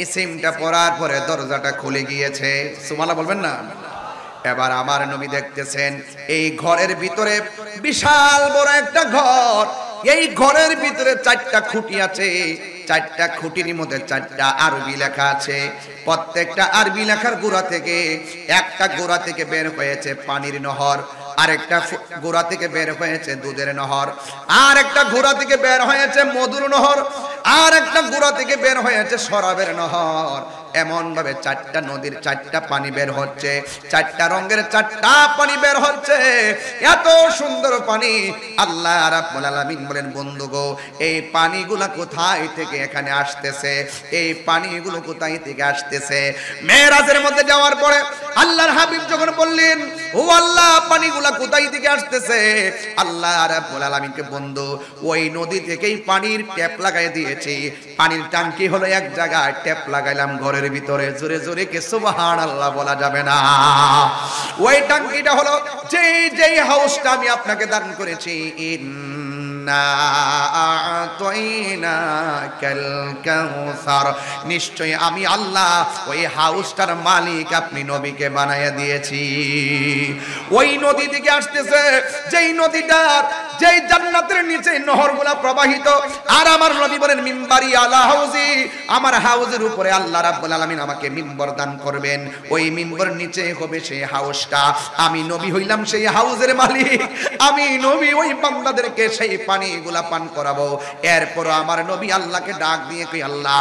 ইসিমটা পড়ার পরে দরজাটা খুলে গিয়েছে। সুবহানাল্লাহ বলবেন না? এবার আমার নবী দেখতেছেন এই ঘরের ভিতরে বিশাল বড় একটা ঘর, এই ঘরের ভিতরে 4টা খুঁটি আছে, 4টা খুঁটির মধ্যে 4টা আরবি লেখা আছে। প্রত্যেকটা আরবি লেখার গোড়া থেকে একটা গোড়া থেকে বের হয়েছে পানির নহর, আরেকটা গোড়া থেকে বের হয়েছে দুধের নহর, আর একটা গোড়া থেকে বের হয়েছে মধুর নহর, আর একটা গোড়া থেকে বের হয়েছে শরাবের নহর। এমন ভাবে 4টা নদীর 4টা পানি বের হচ্ছে, 4টা রঙের 4টা পানি বের হচ্ছে। এত সুন্দর পানি। আল্লাহ রাব্বুল আলামিন বলেন, বন্ধু গো, এই পানিগুলা কোথায় থেকে এখানে আসতেছে? এই পানিগুলো কোথায় থেকে আসতেছে? মেরাজের মধ্যে যাওয়ার পরে আল্লাহর হাবিব যখন বললেন, ও আল্লাহ, পানিগুলা কোথায় থেকে আসতেছে? আল্লাহ রাব্বুল আলামিনকে, বন্ধু, ওই নদী থেকেই পানির ট্যাপ লাগাই দিয়েছি। পানির ট্যাঙ্কি হলো এক জায়গায়, ট্যাপ লাগাইলাম ঘরের ভিতরে। জোরে জোরে কে সুবহানাল্লাহ বলা যাবে না? ওই ট্যাঙ্কিটা হলো যেই হাউসটা আমি আপনাকে দান করেছি। নিশ্চয় আমি আল্লাহ ওই হাউসটার মালিক আপনি নবীকে বানাইয়া দিয়েছি। ওই নদী থেকে আসতেছে, যেই নদীটার যেই জান্নাতের নিচে নহরগুলা প্রবাহিত। আর আমার নবী বলেন, মিম্বারি আলা হাউজি, আমার হাউজের উপরে আল্লাহ রাব্বুল আলামিন আমাকে মিম্বর দান করবেন। ওই মিম্বর নিচে হবে সেই হাউসটা। আমি নবী হইলাম সেই হাউজের মালিক। আমি নবী ওই বান্দাদেরকে সেই পানিগুলা পান করাবো। এরপর আমার নবী আল্লাহকে ডাক দিয়ে কই, আল্লাহ,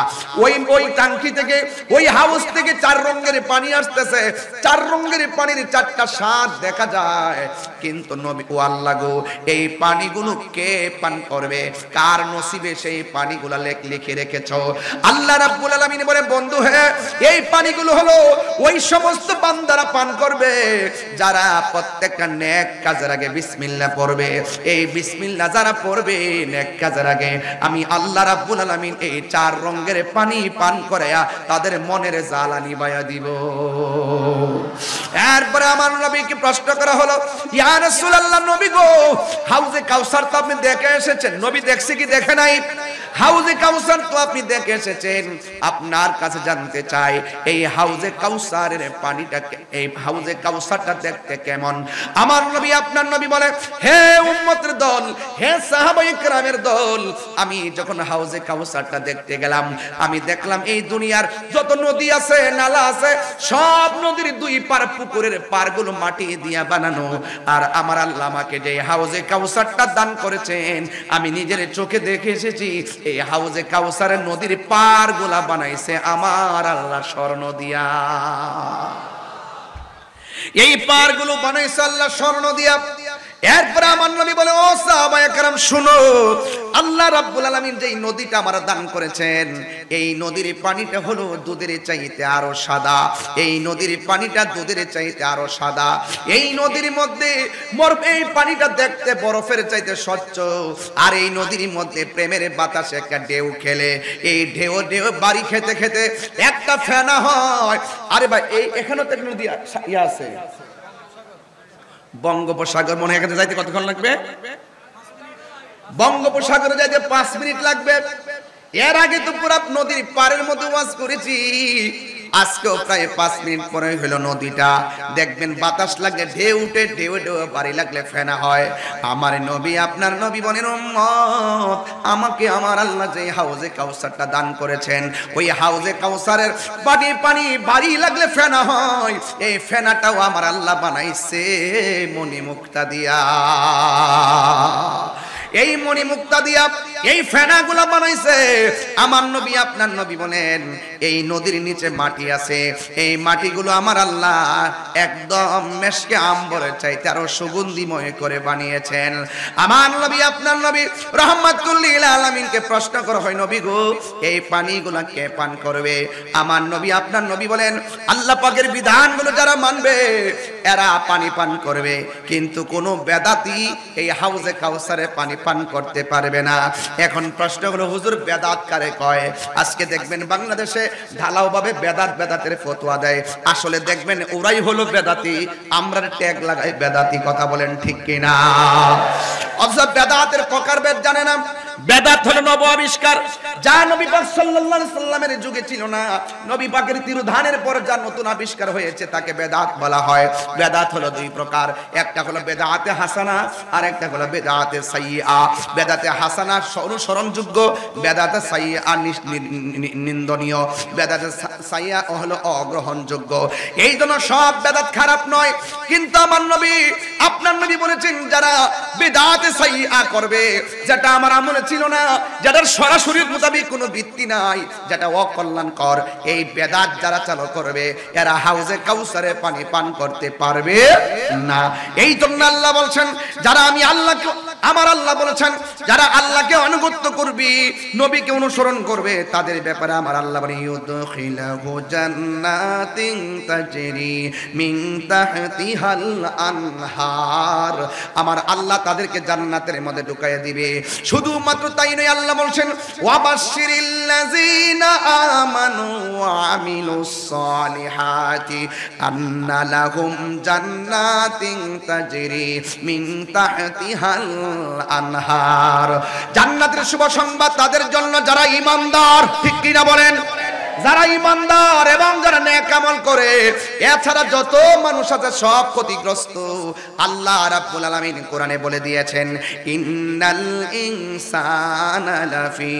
ওই টাঙ্কি থেকে, ওই হাউস থেকে 4 রঙের পানি আসতেছে। 4 রঙের পানির 4টা স্বাদ দেখা যায়, কিন্তু নবী, ও আল্লাহ গো, এই পানিগুলো কে পান করবে? কার নসিবে সেই পানিগুলো লিখে রেখেছো? আল্লাহ রাব্বুল আলামিন বলে, বন্ধু, হ্যাঁ, এই পানিগুলো হলো ওই সমস্ত বান্দারা পান করবে যারা প্রত্যেকটা নেক কাজের আগে বিসমিল্লাহ পড়বে। এই বিসমিল্লাহ যারা পড়বে নেক কাজের আগে, আমি আল্লাহ রাব্বুল আলামিন এই 4 রঙের পানি পান করায়া তাদের মনের জ্বালা নিভাইয়া দিব। এরপরে আমার নবীকে প্রশ্ন করা হলো, ইয়া রাসূলুল্লাহ, নবী গো, হাউজে কাউসার তো আপনি দেখে এসেছেন, নবী দেখছে কি দেখে নাই? হাউজে কাউসার তো আপনি দেখে এসেছেন, আপনার কাছে জানতে চাই এই হাউজে কাউসারের পানিটা, এই হাউজে কাউসারটা দেখতে কেমন? আমার নবী আপনার নবী বলে, হে উম্মতের দল, হে সাহাবায়ে কেরামের দল, আমি যখন হাউজে কাউসারটা দেখতে গেলাম, আমি দেখলাম এই দুনিয়ার যত নদী আছে, নালা আছে, সব নদীর দুই পার পুকুরের পারগুলো মাটি দিয়া বানানো। আর আমার আল্লাহ আমাকে যে হাউজে কাউসারটা দান করেছেন, আমি নিজের চোখে দেখে এসেছি এই হাউজে কাউসারের নদীর পারগুলা বানাইছে আমার আল্লাহ স্বর্ণ দিয়া। এই পারগুলো বানাইছে আল্লাহ স্বর্ণ দিয়া। এরপর আমার নবী বলে, ও সাহাবায়ে কেরাম শুনো, আল্লাহ রাব্বুল আলামিন যেই নদীটা আমার দান করেছেন, এই নদীর পানিটা হলো দুধের চাইতে আরো সাদা। এই নদীর পানিটা দুধের চাইতে আরো সাদা। এই নদীর মধ্যে এই পানিটা দেখতে বরফের চাইতে স্বচ্ছ। আর এই নদীর মধ্যে প্রেমের বাতাসে একটা ঢেউ খেলে, এই ঢেউ ঢেউ বাড়ি খেতে খেতে একটা ফেনা হয়। আরে ভাই, এই এখানে তো নদী আছে, বঙ্গোপসাগর, মনে হয় এখানে যাইতে কতক্ষণ লাগবে? বঙ্গোপসাগরে যাইতে 5 মিনিট লাগবে। এর আগে তো পুরো নদীর পাড়ের মধ্যে ওয়াজ করেছি, আজকেও প্রায় 5 মিনিট পরে হলো নদীটা দেখবেন বাতাস লাগলে ঢেউ উঠে, ঢেউ ঢেউ বাড়ি লাগলে ফেনা হয়। আমার নবী আপনার নবী বলেন, উম্মত, আমাকে আমার আল্লাহ যে হাউজে কাউসারটা দান করেছেন, ওই হাউজে কাউসারের পানি বাড়ি লাগলে ফেনা হয়। এই ফেনাটাও আমার আল্লাহ বানাইছে মণিমুক্তা দিয়া। এই মণিমুক্তা দিয়া এই ফেনাগুলা বানাইছে আমার নবী আপনার নবী বলেন, এই নদীর নিচে মাটি আছে, এই মাটিগুলো আমার আল্লাহ একদম মেশকে আম্বরের চাইতে আরো সুগন্ধিময় করে বানিয়েছেন। আমার নবী আপনার নবী রাহমাতুল লিল আলামিনকে প্রশ্ন করা হয়, নবী গো, এই পানিগুলা কে পান করবে? আমার নবী আপনার নবী বলেন, আল্লাহ পাকের বিধানগুলো যারা মানবে এরা পানি পান করবে, কিন্তু কোনো বেদাতি এই হাউজে কাউসারে পানি পান করতে পারবে না। এখন প্রশ্ন হলো, হুজুর বেদাত কারে কয়? আজকে দেখবেন বাংলাদেশে ঢালাও ভাবে বেদাতের ফতোয়া দেয়, আসলে দেখবেন ওরাই হলো বেদাতি, আমরা ট্যাগ লাগাই বেদাতি। কথা বলেন ঠিক কিনা? অথচ বেদাতের প্রকারভেদ জানে না। বেদাত হলো নব আবিষ্কার, যা নবী পাক সাল্লাল্লাহু আলাইহি সাল্লামের যুগে ছিল না। নবী পাকের তিরোধানের পর যা নতুন আবিষ্কার হয়েছে তাকে বেদাত বলা হয়। বেদাত হলো দুই প্রকার, একটা হলো বেদাতে হাসানা আর একটা হলো বেদাতে সাইয়্যা। বেদাতে হাসানা অনুসরণযোগ্য, বেদাতে সাইয়্যা নিন্দনীয়, বেদাতে সাইয়্যা হলো অগ্রহণযোগ্য। এই জন্য সব বেদাত খারাপ নয়, কিন্তু আমার নবী আপনার নবী বলেছেন, যারা বেদাতে সাইয়্যা করবে, যেটা আমার আমলে ছিল না, যেটার সরাসরি মোতাবেক কোনো ভিত্তি নাই, যেটা অকল্যাণকর, এই বেদাত যারা চালু করবে এরা হাউজে কাউসারে পানি পান করতে পারবে না। এই জন্য আল্লাহ বলছেন, যারা আমি আল্লাহকে, আমার আল্লাহ বলেছেন, যারা আল্লাহকে আনুগত্য করবে, নবীকে অনুসরণ করবে, তাদের ব্যাপারে আমার আল্লাহ বলেন, ইউদখিলহু জান্নাতিন তাজরি মিন তাহতিহাল আনহার। আমার আল্লাহ তাদেরকে জান্নাতের মধ্যে ঢুকাইয়া দিবে। শুধুমাত্র তাই নয়, আল্লাহ বলছেন, ওয়াবাশশিরিল্লাযীনা আমানু ওয়া আমিলুস সালিহাতি আন্না লাহুম জান্নাতিন তাজরি মিন তাহতিহাল আনহার। জান্নাতের শুভ সংবাদ তাদের জন্য যারা ঈমানদার, ঠিক কিনা বলেন? যারা ঈমানদার এবং যারা নেক আমল করে। এছাড়া যত মানুষ আছে সব ক্ষতিগ্রস্ত। আল্লাহ রাব্বুল আলামিন কোরআনে বলে দিয়েছেন, ইন্নাল ইনসানা লাফি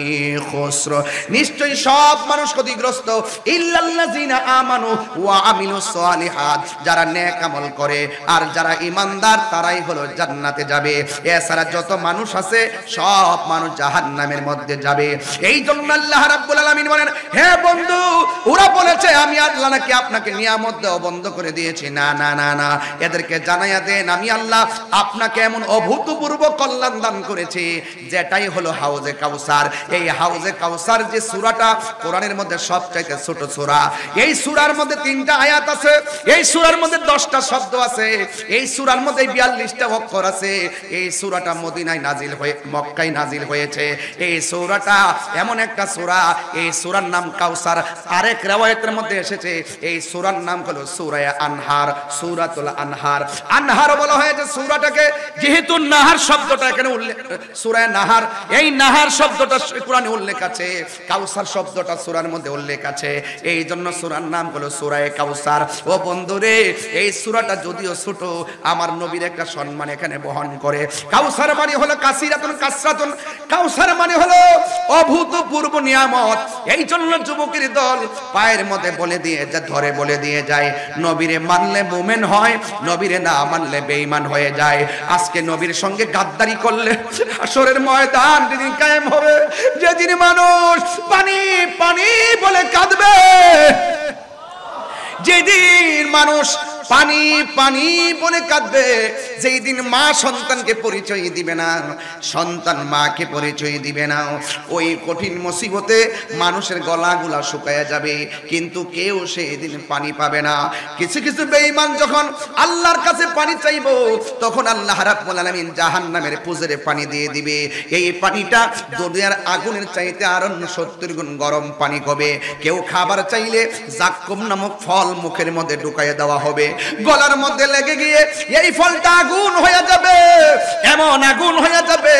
খুসর, নিশ্চয়ই সব মানুষ ক্ষতিগ্রস্ত, ইল্লাল্লাযিনা আমানু ওয়া আমিলুস সালিহাত, যারা নেক আমল করে আর যারা ঈমানদার তারাই হলো জান্নাতে যাবে। এছাড়া যত মানুষ আছে সব মানুষ জাহান্নামের মধ্যে যাবে। এই জন্য আল্লাহ রাব্বুল আলামিন বলেন, হে বন্ধু, ওরা বলেছে আমি আল্লাহ নাকি আপনাকে নিয়ামত দেওয়া বন্ধ করে দিয়েছি। না না না না, এদেরকে জানাইয়া দেন আমি আল্লাহ আপনাকে এমন অভূতপূর্ব কল্যাণ দান করেছি, যেটাই হলো হাউজে কাউসার। এই হাউজে কাউসার যে সূরাটা কোরআনের মধ্যে সবচাইতে ছোট সূরা, এই সূরার মধ্যে 3টা আয়াত আছে, এই সূরার মধ্যে 10টা শব্দ আছে, এই সূরার মধ্যে 42টা অক্ষর আছে। এই সূরাটা মদিনায় নাজিল হয়ে মক্কায় নাজিল হয়েছে। এই সূরাটা এমন একটা সূরা, এই সূরার নাম কাউসার কাউসার। আরেক রিওয়ায়াতের মধ্যে এসেছে এই সূরার নাম হলো সূরা আনহার, সূরাতুল আনহার। আনহার বলা হয়েছে সূরাটাকে, যেহেতু নাহার শব্দটা এখানে উল্লেখ, সূরা নাহার, এই নাহার শব্দটা কোরআনে উল্লেখ আছে, কাউসার শব্দটা সূরার মধ্যে উল্লেখ আছে, এই জন্য সূরার নাম হলো সূরা কাউসার। ও বন্ধুরে, এই সূরাটা যদিও ছোট, আমার নবীর একটা সম্মান এখানে বহন করে। কাউসার মানে হলো কাসিরাতুন কাসরাতুন, কাউসার মানে হলো অভূতপূর্ব নিয়ামত। এই জন্য যুবকের দল পায়ের মধ্যে বলে দিয়ে যা ধরে বলে দিয়ে যায়, নবীরে মানলে মুমিন হয়, নবীরে না মানলে বেঈমান হয়ে যায়। আজকে নবীর সঙ্গে গাদ্দারি করলে হাসরের ময়দান যেদিন কায়েম হবে, যেদিন মানুষ পানি পানি বলে কাঁদবে, যেদিন মানুষ পানি পানি বলে কাঁদবে, যেই দিন মা সন্তানকে পরিচয় দিবে না, সন্তান মাকে পরিচয় দিবে না, ওই কঠিন মুসিবতে মানুষের গলাগুলা শুকায়া যাবে, কিন্তু কেউ সেই দিন পানি পাবে না। কিছু কিছু বেঈমান যখন আল্লাহর কাছে পানি চাইবো, তখন আল্লাহ রাব্বুল আলামিন জাহান্নামের পুজরে পানি দিয়ে দিবে। এই পানিটা দুনিয়ার আগুনের চাইতে আরো 70 গুণ গরম পানি হবে। কেউ খাবার চাইলে জাক্কুম নামক ফল মুখের মধ্যে ঢুকাইয়ে দেওয়া হবে, গলার মধ্যে লেগে গিয়ে এই ফলটা আগুন হয়ে যাবে, এমন আগুন হয়ে যাবে,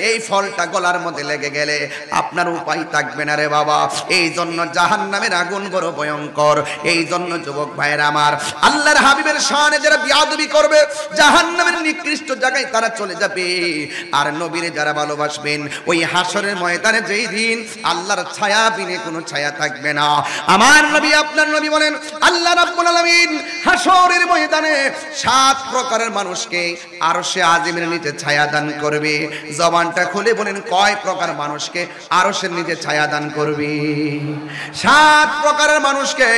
এই ফলটা গলার মধ্যে লেগে গেলে আপনার উপায় থাকবে না রে বাবা। এই জন্য জাহান্নামের আগুন বড় ভয়ঙ্কর। এই জন্য যুবক ভাইয়েরা আমার, আল্লাহর হাবিবের শানে যারা বিয়াদবি করবে, জাহান্নামের নিকৃষ্ট জায়গায় তারা চলে যাবে। আর নবীরে যারা ভালোবাসবেন, ওই হাসরের ময়দানে যেই দিন আল্লাহর ছায়া বিনে কোনো ছায়া থাকবে না। আমার নবী, আপনার নবী বলেন, আল্লাহ রাব্বুল আলামিন হাসরের ময়দানে 7 প্রকারের মানুষকে আরশে আজিমের নিচে ছায়া দান করবে। জবানটা খুলে বলেন, কয় প্রকার মানুষকে আরশের নিচে ছায়া দান করবে? 7 প্রকারের মানুষকে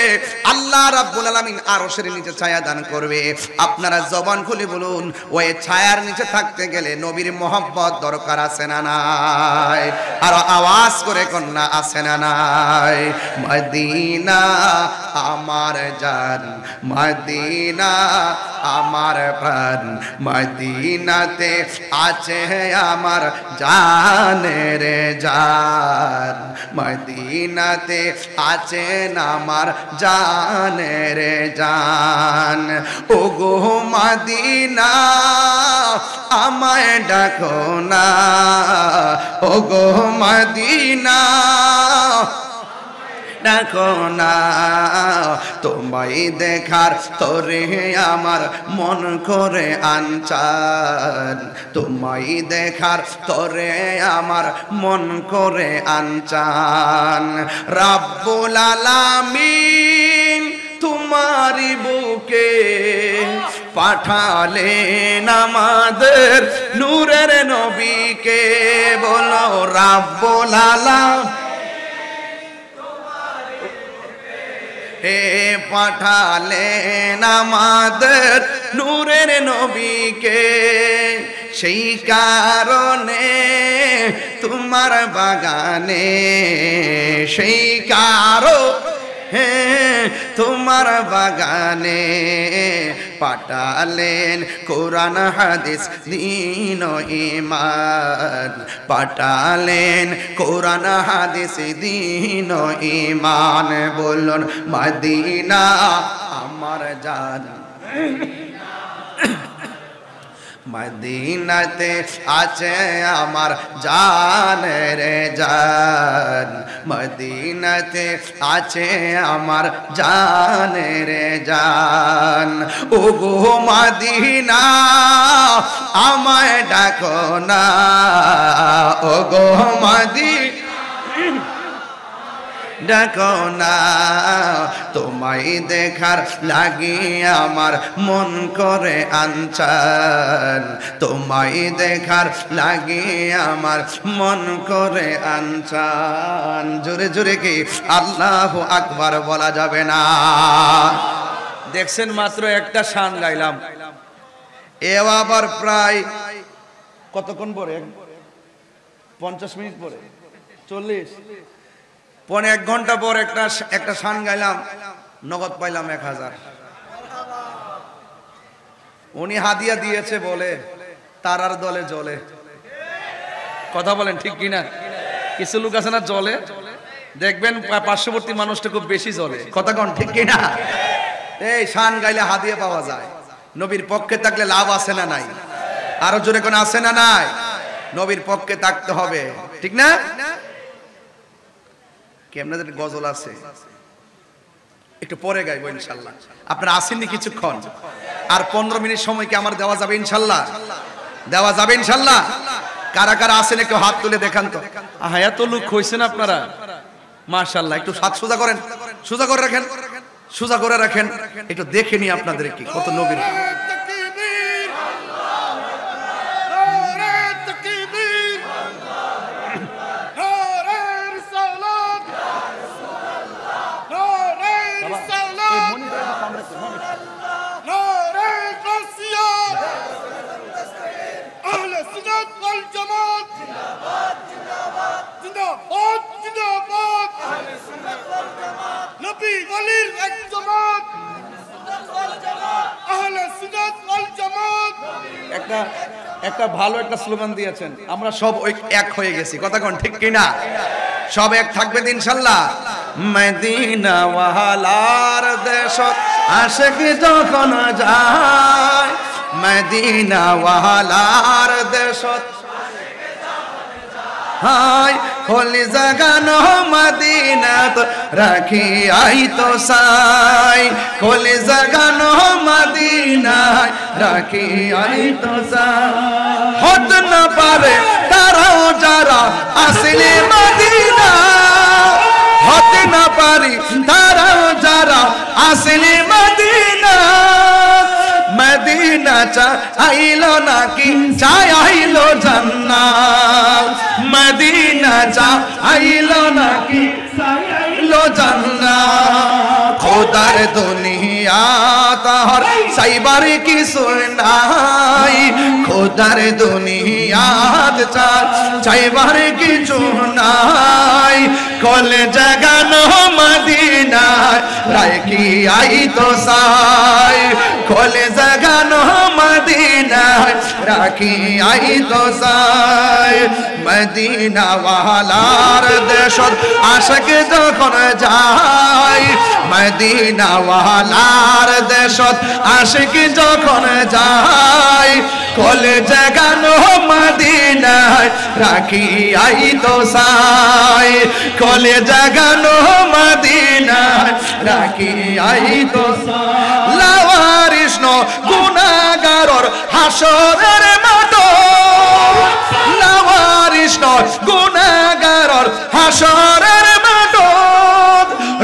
আল্লাহ রাব্বুল আলামিন আরশের নিচে ছায়া দান করবে। আপনারা জবান খুলে বলুন, ওই ছায়ার নিচে থাকতে গেলে নবীর মহব্বত দরকার আছে না নাই? আর আওয়াজ করে কন্যা আছে না নাই? মদিনা আমার জান, মদিনা আমার প্রাণ, মদিনাতে আছে আমার জানের জান, মদিনাতে আছেন আমার জানের জান। ওগো মদিনা আমায় ডাকো না, ওগো মদিনা ডাকো না, তোমায় দেখার তোরে আমার মন করে আনচান, তোমায় দেখার তোরে আমার মন করে আনচান। রাব্বুল আলামিন তোমারি বুকে পাঠালেন আমাদের নূরের নবীকে, বলো রাব্বুল আলামিন পাঠালেন আমাদের নূরের নবীকে। সেই কারণে তোমার বাগানে, সেই কারণে তোমার বাগানে পাঠালেন কোরআন হাদিস দ্বীন ও ঈমান, পাঠালেন কোরআন হাদিস দ্বীন ও ঈমান। বলুন মদিনা আমার জান, মদিনাতে আছে আমার জানের জান, মদিনাতে আছে আমার জানের জান। ওগো মদিনা আমায় ডাকো না, ওগো মদিনা ডাকো না, তোমায় দেখার লাগি আমার মন করে আনচান, তোমায় দেখার লাগি আমার মন করে আনচান। জোরে জোরে কি আল্লাহু আকবার বলা যাবে না? দেখছেন, মাত্র একটা শান গাইলাম, এ আবার প্রায় কতক্ষণ পরে? 50 মিনিট পরে, 40 পৌনে 1 ঘন্টা পর একটা শান গাইলাম, নগদ পাইলাম 1000। উনি হাদিয়া দিয়েছে বলে তারার দলে জলে। কথা বলেন ঠিক কিনা? কিছু লোক আছে না জলে, দেখবেন পার্শ্ববর্তী মানুষটা খুব বেশি জ্বলে, কথা কোন ঠিক কি না? এই শান গাইলে হাদিয়া পাওয়া যায়, নবীর পক্ষে থাকলে লাভ আছে না নাই? আরো জোরে কোন আছে না নাই? নবীর পক্ষে থাকতে হবে, ঠিক না? কি আপনাদের গজল আছে? একটু পরে গাইবো ইনশাল্লাহ। আপনারা আসেননি কিছুক্ষণ, আর 15 মিনিট সময় কি আমার দেওয়া যাবে ইনশাল্লাহ? দেওয়া যাবে ইনশাল্লাহ? কারা কারা আসেন একটু হাত তুলে দেখান তো। হ্যাঁ, এত লোক হয়েছেন আপনারা, মাশাআল্লাহ। একটু হাত সোজা করেন, সোজা করে রাখেন, সোজা করে রাখেন, একটু দেখে নি আপনাদের কি কত নবীর। একটা ভালো একটা স্লোগান দিয়েছেন, আমরা সব এক হয়ে গেছি, কথা কোন ঠিক কি না? সব এক থাকবেন ইনশাআল্লাহ। মদিনা ওয়ালার দেশ আশিক যখন যায়, মদিনা ওয়ালার দেশ হায় খোলি জাগানো মদিনাত রাখি আই তো সাই, খোলি জাগানো মদিনায় রাখি আই তো সাই। হত না পারে তারাও যারা আসলে মদিনা, হতে না পারি তারাও যারা আসলে মদিনা। মদিনা চাইলো নাকি চাইলো জান্নাত, মদিনা চাইলো নাকি চাইলো জান্নাত। খোদার দুনিয়া তাহার সাইবার কিছু নাই, খোদার দুনিয়াত চাইবার কিছু নাই। কলে জাগানো মদিনায় রাখি আই তো সাই, কলে জাগানো মদিনায় রাখি আই তো সাই। মদিনা ওয়ালার দেশত আশিক যখন যায়, মদিনা ওয়ালার দেশত আশিক যখন যায়, কলে জাগানো মদিনায় রাখি আই তো সাই, কলে জাগানো মদিনায় রাখি আই তো সাই। লাওয়ারিস গুনাহগারর হাসরের মাঠ, লাওয়ারিস গুনাহগারর হাসরের মাঠ।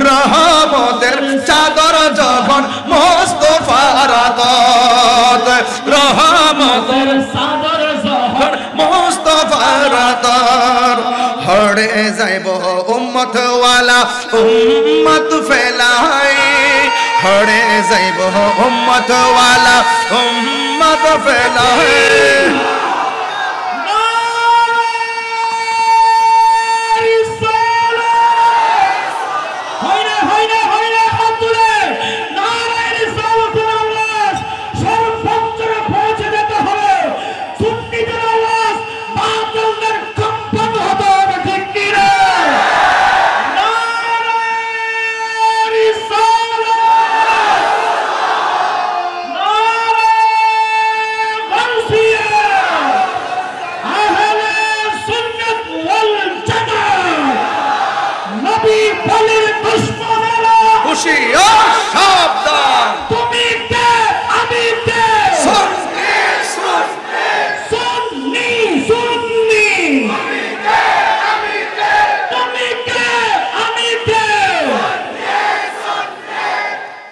রহমতের চাদর যখন মুস্তাফার আতত, রহমতের চাদর যখন মুস্তাফার আতত। হড়ে যাইব উম্মত ওয়ালা উম্মত ফেলাই, হড়ে যাইব উম্মত ওয়ালা উম্মত ফেলাই।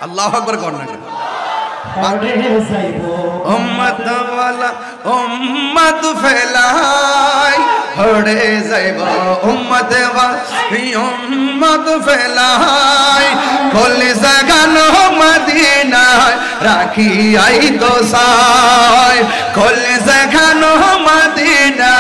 আল্লাহু আকবার করনা উম্মত ওয়ালা উম্মত ফেলাই, হড়ে যাইব উম্মত ওয়ালা উম্মত ফেলাই। খোলে জাগানো মদিনায় রাখি আই তো সাই, খোলে জাগানো মদিনায়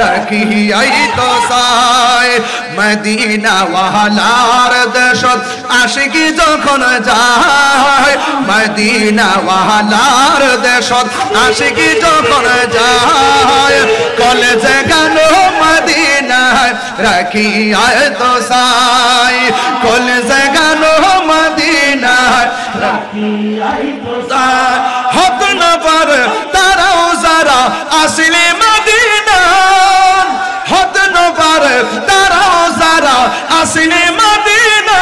রাখিয়াই তো সায় মদিনা ওয়ালার দেশত আশিকি যখন যায় মদিনা ওয়ালার দেশত আশিকি যখন যায় কলেজে গেল মদিনায় রাখিয়াই তো সায় কলেজে গেল মদিনায় রাখিয়াই তো সায় হত না পারে তারাও যারা আসলে মদিনা হত না পারে তারাও যারা আসলে মদিনা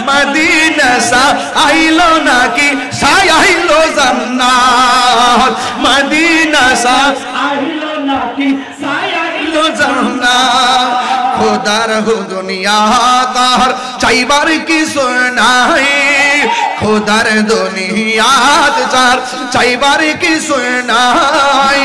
মদিনা সা আইলো নাকি সাই আইলো জান্নাত মদিনা সা আইলো নাকি সাই আইলো জান্নাত খোদার হো দুনিয়া তার চাইবার কিছু নাই খোদার দুনিয়াত চার চাইবার কিছু নাই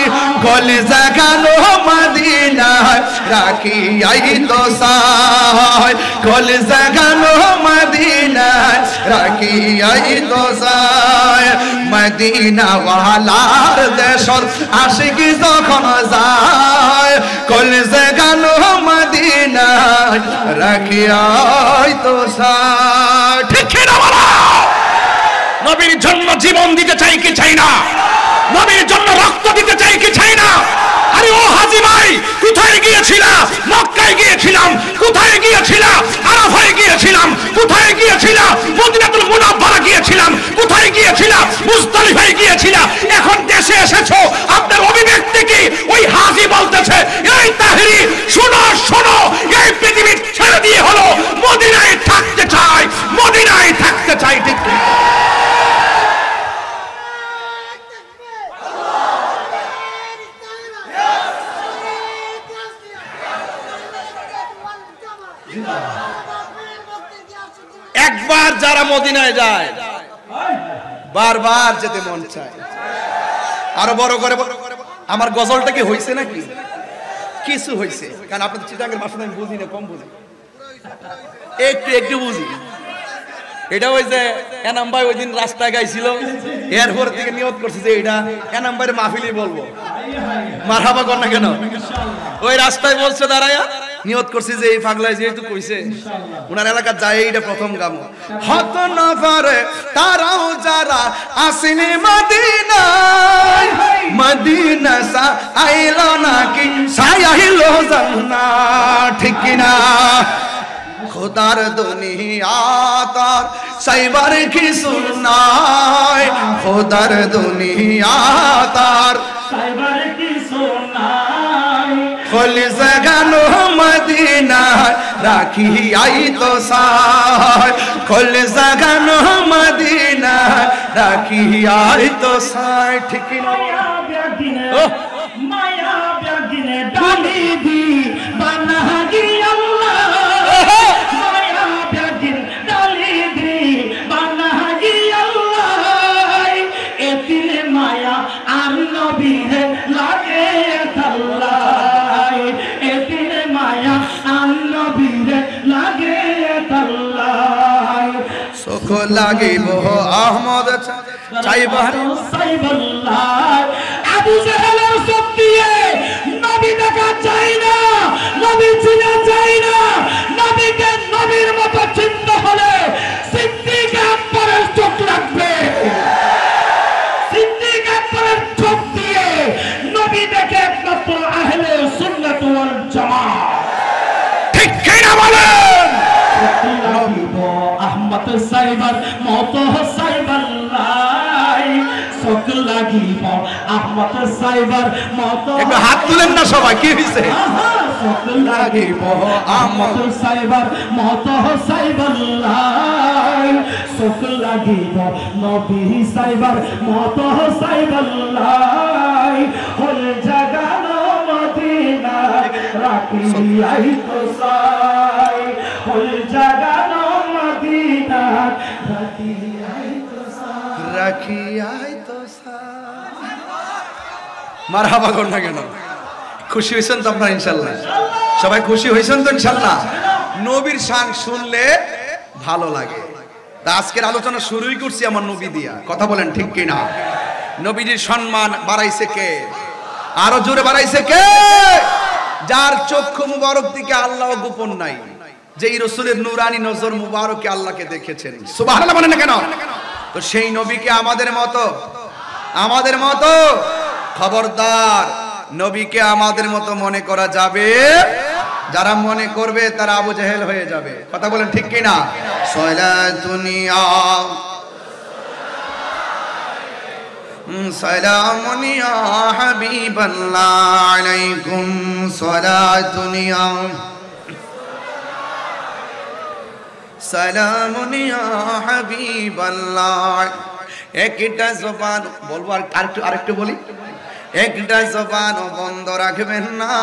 কলেজা গেল মদিনায় রাখিয়াই তো সায় কলেজা গেল মদিনায় রাখিয়াই তো সায় মদিনা ওয়ালার দেশত আশিকি যখন যায় কলেজা গেল মদিনায় রাখিয়াই তো সায় ঠিক না বলো নবীর জন্য জীবন দিতে চাই কি চাই না নবীর জন্য রক্ত দিতে চাই কি চাই না আরে ও হাজী ভাই কোথায় গিয়েছিলা মক্কায় গিয়েছিলাম কোথায় গিয়েছিলা আরাফায় গিয়েছিলাম কোথায় গিয়েছিলা মদিনাতুল মুনাওয়ারা গিয়েছিলাম কোথায় গিয়েছিলা মুজদালিফায় গিয়েছিলা এখন দেশে এসেছো আপনার অভিব্যক্তি কি ওই হাজী বলতেছে এই তাহরি শোনো শোনো এই পৃথিবী ছেড়ে দিয়ে হলো মদিনায় থাকতে চাই মদিনায় থাকতে চাই ঠিক একবার যারা মদিনায় যায় বারবার যেতে মন চায় আরো বড় করে আমার গজলটা কি হইছে নাকি কিছু হইছে কারণ আপনাদের চিটাঙ্গের ভাষা আমি বুঝি না কম বুঝি একটু একটু বুঝি এটা ওই যে এনাম ভাই ওই দিন রাস্তায় গাইছিল এরপর থেকে নিয়ত করছে যে এটা এনাম ভাইয়ের মাহফিলই বলবো মারহাবা কর না কেন ওই রাস্তায় বলছে দাঁড়ায়া নিয়ত করছি যে এই পাগলায় যেহেতু কইছে ওনার এলাকা যায় এইটা প্রথম গাম হত না পারে তারাও যারা আসেনি মদিনায় মদিনা সা আইলো নাকি সাই আইলো জান্নাত ঠিক কিনা খোদার দুনিয়া তার সাইবার কিছু নাই খোদার দুনিয়া তার সাইবার কিছু নাই কলেজা গেল মদিনায় রাখিয়াই তো সায় কলেজা গেল মদিনায় রাখিয়াই তো সায় ঠিক না মায়া ব্যাগিনে ডালি দি বানা গিয়া লাগিব আহমদ চাইবার আবু জাহেলের শক্তিয়ে নবী দেখা চাই না নবী চিনা চাই না নবীকে নবীর মতো চিনতে হলে সিদ্দিক আকবরের চোখ লাগবে সিদ্দিক আকবরের চোখ দিয়ে নবী দেখে একমাত্র আহলে সুন্নাত ওয়াল জামাত ঠিক কিনা বলেন আহমদ সাইবার মত সাইবার লাই চোখ লাগিব আহমদ সাইবার মত একটু হাত তুলেন না সবাই কি হইছে চোখ লাগিব আহমদ সাইবার মত সাইবার লাই চোখ লাগিব নবী সাইবার মত সাইবার লাই হল জাগানো মদিনা রাখি আই তো সাই হল জাগানো মদিনা রাখি আই তো সাই রাখিয়াই তো মারহাবা কর না কেন খুশি হইছেন তো আপনারা ইনশাআল্লাহ সবাই খুশি হইছেন তো ইনশাআল্লাহ নবীর শান শুনলে ভালো লাগে তা আজকের আলোচনা শুরুই করছি আমার নবী দিয়া কথা বলেন ঠিক কি না নবীজির সম্মান বাড়াইছে কে আরো জোরে বাড়াইছে কে? যার চক্ষু মুবারক দিকে আল্লাহ গোপন নাই, যেই রাসূলের নূরানি নজর মুবারকে আল্লাহকে দেখেছেন। সুবহানাল্লাহ বলেন না কেন? তো সেই নবীকে আমাদের মতো খবরদার, নবীকে আমাদের মতো মনে করা যাবে? যারা মনে করবে তারা আবু জেহেল হয়ে যাবে। কথা বলেন ঠিক কি না? সালাতুনিয়া সালামুনিয়া হাবিবাল্লাহ আলাইকুম সালাতুনিয়া সালামুনিয়া হাবিবাল্লাহ। একটা জবান বলবো, আরেকটু বলি, একটা জবান বন্ধ রাখবেন না,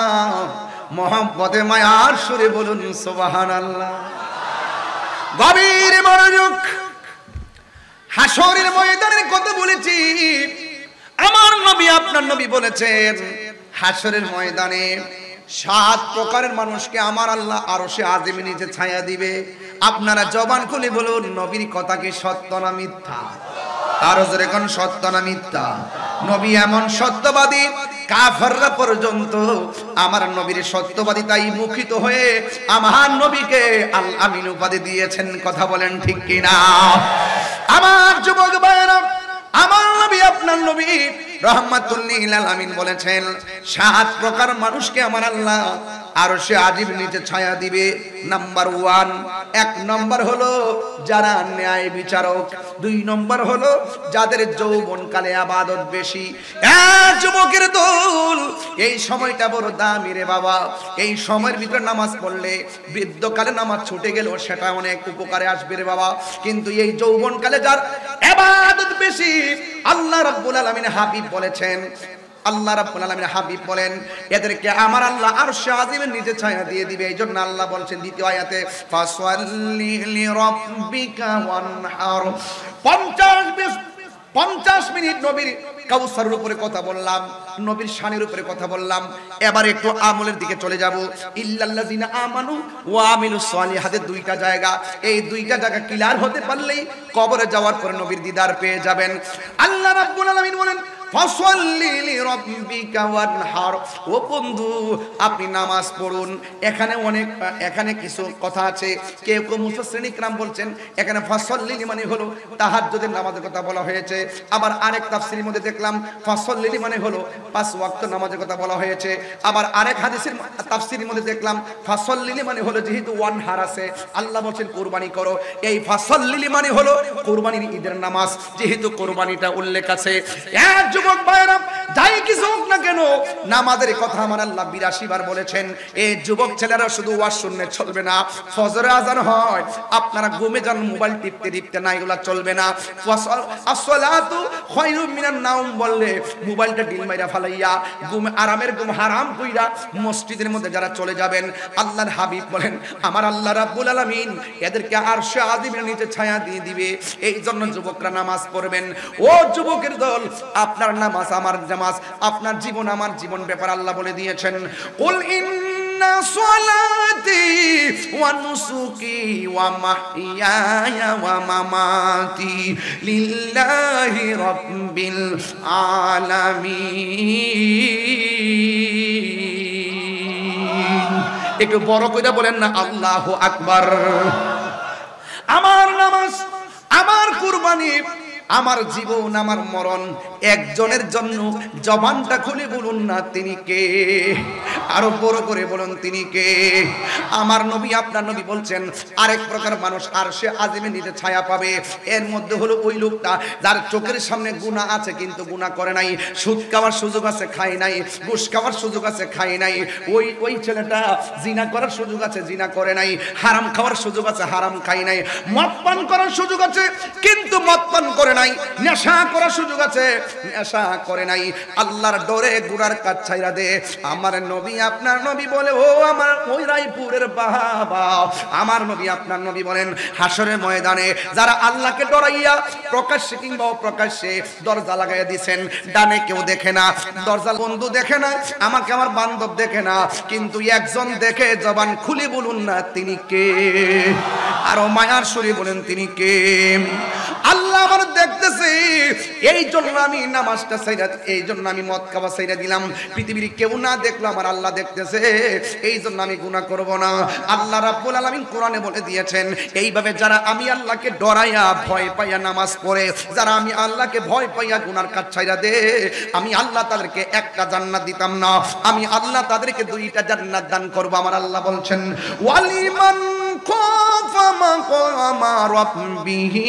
মোহাম্মদে মায়ার সুরে বলুন সুবহানাল্লাহ। গভীর মনোযোগ। হাসরের ময়দানের কথা বলেছি, আমার নবী আপনার নবী বলেছেন হাসরের ময়দানে 7 প্রকারের মানুষকে আমার আল্লাহ আরশে আজিমে নিচে ছায়া দিবে। আপনারা জবান খুলে বলুন নবীর কথা কি সত্য না মিথ্যা? আরো জোরে কোন সত্য না মিথ্যা? নবী এমন সত্যবাদী, কাফেররা পর্যন্ত আমার নবীর সত্যবাদী তাই মুখিত হয়ে আমার নবীকে আল আমিন উপাধি দিয়েছেন। কথা বলেন ঠিক কি না? আমার যুবক ভাইরা, আমার নবী আপনার নবী রাহমাতুল লিল আলামিন বলেছেন 7 প্রকার মানুষকে আমার আল্লাহ আরশে আজিম নিচে ছায়া দিবে। নাম্বার 1, 1 নম্বর হলো যারা ন্যায় বিচারক। 2 নম্বর হলো যাদের যৌবনকালে ইবাদত বেশি। যুবকের দল, এই সময়টা বড় দামি রে বাবা। এই সময়ের ভিতরে নামাজ পড়লে বৃদ্ধকালে নামাজ ছুটে গেল সেটা অনেক উপকারে আসবে রে বাবা। কিন্তু এই যৌবনকালে যার ইবাদত বেশি, আল্লাহ রাব্বুল আলামিন হাবিব বলেছেন, আল্লাহ রাব্বুল আলামিন হাবিব বলেন এদেরকে আমার আল্লাহ আরশে আজিমের নিচে ছায়া দিয়ে দিবে। এইজন্য আল্লাহ বলেন দ্বিতীয় আয়াতে ফাসাল্লি লিরাব্বিকা ওয়ানহার। 50 মিনিট নবীর কাউসারের উপরে কথা বললাম, নবীর শানের উপরে কথা বললাম। এবার একটু আমলের দিকে চলে যাব। ইল্লাল্লাযিনা আমানু ওয়া আমিলুস সালিহাতের 2টা জায়গা, এই 2টা জায়গা ক্লিয়ার হতে পারলেই কবরে যাওয়ার পরে নবীর দিদার পেয়ে যাবেন। আল্লাহ রাব্বুল আলামিন বলেন ফাসাল্লি লিরাব্বিকা ওয়ানহার। ও বন্ধু আপনি নামাজ পড়ুন। এখানে কিছু কথা আছে। কেউ মুফাসসিরিন ইকরাম বলছেন এখানে ফাসাল্লি মানে হলো তাহাজ্জুদের নামাজের কথা বলা হয়েছে। আবার আরেক তাফসীরের মধ্যে দেখলাম ফাসাল্লি মানে হলো 5 ওয়াক্ত নামাজের কথা বলা হয়েছে। আবার আরেক হাদিসের তাফসীরের মধ্যে দেখলাম ফাসাল্লি মানে হলো যেহেতু ওয়ানহার আছে, আল্লাহ বলেন কুরবানি করো। এই ফাসাল্লি মানে হলো কুরবানির ঈদের নামাজ, যেহেতু কুরবানিটা উল্লেখ আছে। যুবক ভাইরা, যাই কিছু হোক না কেন নামাজের কথা আমার আল্লাহ 82 বার বলেছেন। এই যুবক ছেলেরা শুধু ওয়াজ শুনলে চলবে না। ফজরের আজান হয়, আপনারা ঘুমে যান, মোবাইল টিপতে না, এগুলা চলবে না। আসসালাতু খায়রুম মিনান নাওম বললে মোবাইলটা ডিল মাইরা ফালাইয়া আরামের ঘুম হারাম কইরা মসজিদের মধ্যে যারা চলে যাবেন, আল্লাহর হাবিব বলেন আমার আল্লাহ রাব্বুল আলামিন এদেরকে আরশে আজিমের নিচে ছায়া দিয়ে দিবে। এই জন্য যুবকরা নামাজ পড়বেন। ও যুবকের দল, আপনার নামাজ আমার নামাজ, আপনার জীবন আমার জীবন ব্যাপার আল্লাহ বলে দিয়েছেন কুল ইন্না সলাতি ওয়া নুসুকি ওয়া মাহইয়ায়া ওয়া মামাতি লিল্লাহি রাব্বিল আলামিন। একটু বড় কইরা বলেন না আল্লাহু আকবার। আমার নামাজ, আমার কুরবানি, আমার জীবন, আমার মরণ একজনের জন্য। জবানটা খুলে বলুন না তিনি কে? আরো বড় করে বলুন তিনি কে? আমার নবী আপনার নবী বলছেন আরেক প্রকার মানুষ আরশে আজিমের নিচে ছায়া পাবে। এর মধ্যে হলো ওই লোকটা যার চোখের সামনে গুনাহ আছে কিন্তু গুনাহ করে নাই। সুদ খাওয়ার সুযোগ আছে, খায় নাই। ঘুষ খাওয়ার সুযোগ আছে, খায় নাই। ওই ছেলেটা জিনা করার সুযোগ আছে, জিনা করে নাই। হারাম খাওয়ার সুযোগ আছে, হারাম খায় নাই। মদ পান করার সুযোগ আছে কিন্তু মদ পান করে নাই। নেশা করার সুযোগ আছে, নেশা করে নাই। আল্লাহর ডরে গুনার কাজ ছাইরা দে। আমার নবী আপনার নবী বলে, ও আমার ওই রায়পুরের বাবা, আমার নবী আপনার নবী বলেন হাসরের ময়দানে যারা আল্লাহকে ডরাইয়া প্রকাশ্যে কিংবা অপ্রকাশ্যে দরজা লাগাইয়া দিয়েছেন, ডানে কেউ দেখে না, দরজা বন্ধু দেখে না, আমাকে আমার বান্ধব দেখে না, কিন্তু একজন দেখে। জবান খুলে বলুন না তিনি কে? আরো মায়ার সুরে বলেন তিনি কে? আল্লাহ আল্লাহ আমার দেখতেছে, এই জন্য আমি নামাজটা ছাইরা, এই জন্য আমি মদ খাওয়া ছাইরা দিলাম। পৃথিবীর কেউ না দেখলো, আমার আল্লাহ দেখতেছে, এই জন্য আমি গুনাহ করব না। আল্লাহ রাব্বুল আলামিন কোরআনে বলে দিয়েছেন, এইভাবে যারা আমি আল্লাহকে ডরাইয়া ভয় পাইয়া নামাজ পড়ে, যারা আমি আল্লাহকে ভয় পাইয়া গুনার কাজ ছাইরা দে, আমি আল্লাহ তাদেরকে একটা জান্নাত দিতাম না, আমি আল্লাহ তাদেরকে দুইটা জান্নাত দান করব। আমার আল্লাহ বলছেন, ওয়ালিমান খাফা মাকামা রাব্বিহি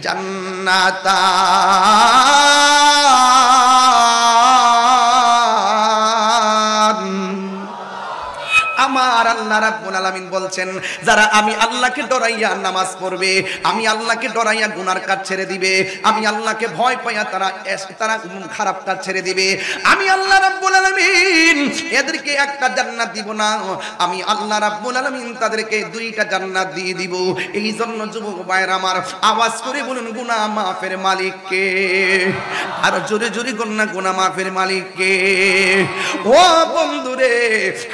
জান্নাতান। আমার আল্লাহ রাব্বুল আলামিন বলছেন, যারা আমি আল্লাহকে ডরাইয়া নামাজ পড়বে, আমি আল্লাহকে ডরাইয়া গুনার কাজ ছেড়ে দিবে, আমি আল্লাহকে ভয় পাইয়া তারা খারাপ কাজ ছেড়ে দিবে, আমি আল্লাহ রাব্বুল আলামিন এদেরকে একটা জান্নাত দিব না, আমি আল্লাহ রাব্বুল আলামিন তাদেরকে দুইটা জান্নাত দিয়ে দিব। এই জন্য যুবক ভাইরা আমার, আওয়াজ করে বলুন, গুনাহ মাফের মালিক কে? আর জোরে জোরে বলুন না, গুনাহ মাফের মালিক কে? ও বন্ধুরে,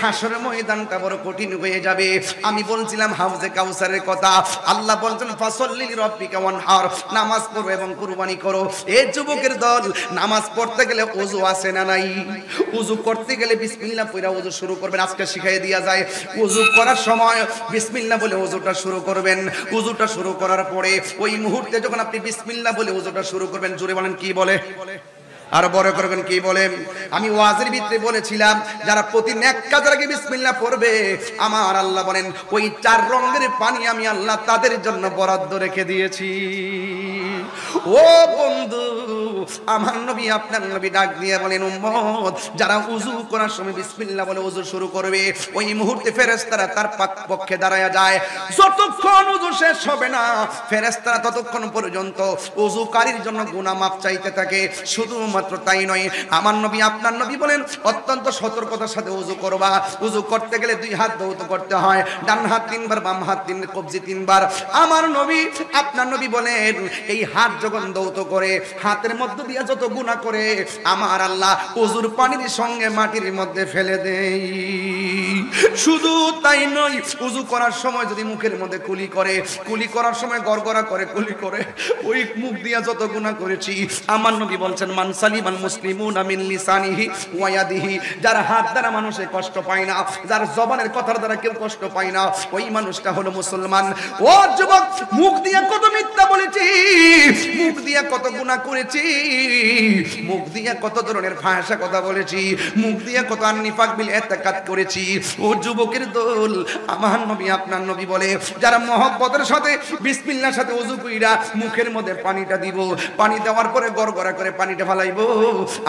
হাসরের ময়দানটা বড় কঠিন হয়ে যাবে। আমি বলছিলাম হাউজে কাউসারের কথা, আল্লাহ বলছেন ফাসাল্লি লিরাব্বিকা ওয়ানহার, নামাজ পড়ো এবং কুরবানি করো। এই যুবকের দল, নামাজ পড়তে গেলে ওযু আছে না নাই? ওযু করতে গেলে বিসমিল্লাহ পড়া ওযু শুরু করবেন। আজকে শিখিয়ে দেয়া যায়, ওযু করার সময় বিসমিল্লাহ বলে ওযুটা শুরু করবেন। ওযুটা শুরু করার পরে ওই মুহূর্তে যখন আপনি বিসমিল্লাহ বলে ওযুটা শুরু করবেন, জোরে বলেন কি বলে? আর বড় করবেন কি বলে? আমি ওয়াজের ভিতরে বলেছিলাম, যারা প্রতি নেক কাজের আগে বিসমিল্লাহ পড়বে, আমার আল্লাহ বলেন ওই 4 রঙের পানি আমি আল্লাহ তাদের জন্য বরাদ্দ রেখে দিয়েছি। ও বন্ধু, আমার নবী আপনার নবী ডাক দিয়ে বলেন, উম্মত যারা ওযু করার সময় বিসমিল্লাহ বলে ওযু শুরু করবে, ওই মুহূর্তে ফেরেশতারা তার পক্ষে দাঁড়ায়া যায়। যতক্ষণ ওযু শেষ হবে না, ফেরেশতারা ততক্ষণ পর্যন্ত ওযুকারীর জন্য গুনাহ মাফ চাইতে থাকে। শুধু মাত্র তাই নয়, আমার নবী আপনার নবী বলেন অত্যন্ত সতর্কতার সাথে ওযু করবা। ওযু করতে গেলে 2 হাত ধৌত করতে হয়, ডান হাত 3 বার, বাম হাত 3 কবজি 3 বার। আমার নবী আপনার নবী বলেন, এই হাত যখন ধৌত করে, হাতের মধ্যে দিয়ে যত গুনাহ করে, আমার আল্লাহ ওযুর পানির সঙ্গে মাটির মধ্যে ফেলে দেই। শুধু তাই নয়, ওযু করার সময় যদি মুখের মধ্যে কুলি করে, কুলি করার সময় গড়গড়া করে কুলি করে, ওই মুখ দিয়ে যত গুনাহ করেছি, আমার নবী বলছেন মান সালিমাল মুসলিমুনা মিন লিসানিহি ওয়া ইয়াদিহি, যার হাত দ্বারা মানুষে কষ্ট পায় না, যার জবানের কথার দ্বারা কেউ কষ্ট পায় না, ওই মানুষটা হলো মুসলমান। ও যুবক, মুখ দিয়ে কত মিথ্যা বলেছি, মুখ দিয়ে কত গুনাহ করেছি, মুখ দিয়ে কত ধরনের ফাহিশা কথা বলেছি, মুখ দিয়ে কত নিফাক বিল ইতিকাদ করেছি। ও যুবকের দল, আমার নবী আপনার নবী বলে, যারা মহব্বতের সাথে বিসমিল্লাহর সাথে ওযু কইরা মুখের মধ্যে পানিটা দিব, পানি দেওয়ার পরে গড়গড়া করে পানিটা ফালাইবো,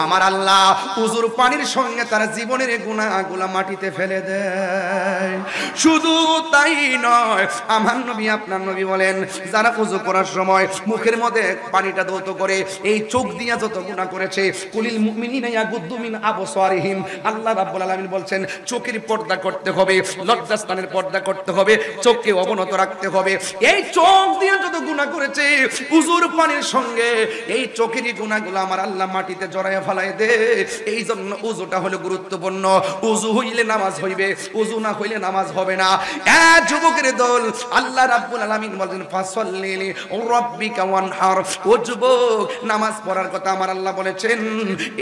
আমার আল্লাহ ওযুর পানির সঙ্গে তার জীবনের গুনাহগুলো মাটিতে ফেলে দেয়। শুধু তাই নয়, আমার নবী আপনার নবী বলেন, যারা ওযু করার সময় মুখের মধ্যে পানিটা ধৌত করে, এই চোখ দিয়া যত গুনাহ করেছে, কুলিল মুমিনিনা ইয়াগুদ্দু মিন আবসারিহিম, আল্লাহ রাব্বুল আলামিন বলছেন চোখের পর্দা করতে হবে, লজ্জাস্থানের পর্দা করতে হবে, চোখকে অবনত রাখতে হবে। এই চোখ দিয়ে যত গুনাহ করেছে, ওযুর পানির সঙ্গে এই চোখেরই গুনাহগুলো আমার আল্লাহ মাটিতে জড়াইয়া ফেলায় দে। এই জন্য ওযুটা হলো গুরুত্বপূর্ণ। ওযু হইলে নামাজ হইবে, ওযু না হইলে নামাজ হবে না। এ যুবকের দল, আল্লাহ রাব্বুল আলামিন বলেন ফাসাল্লি লিরাব্বিকা ওয়ানহার। ও যুবক, নামাজ পড়ার কথা আমার আল্লাহ বলেছেন,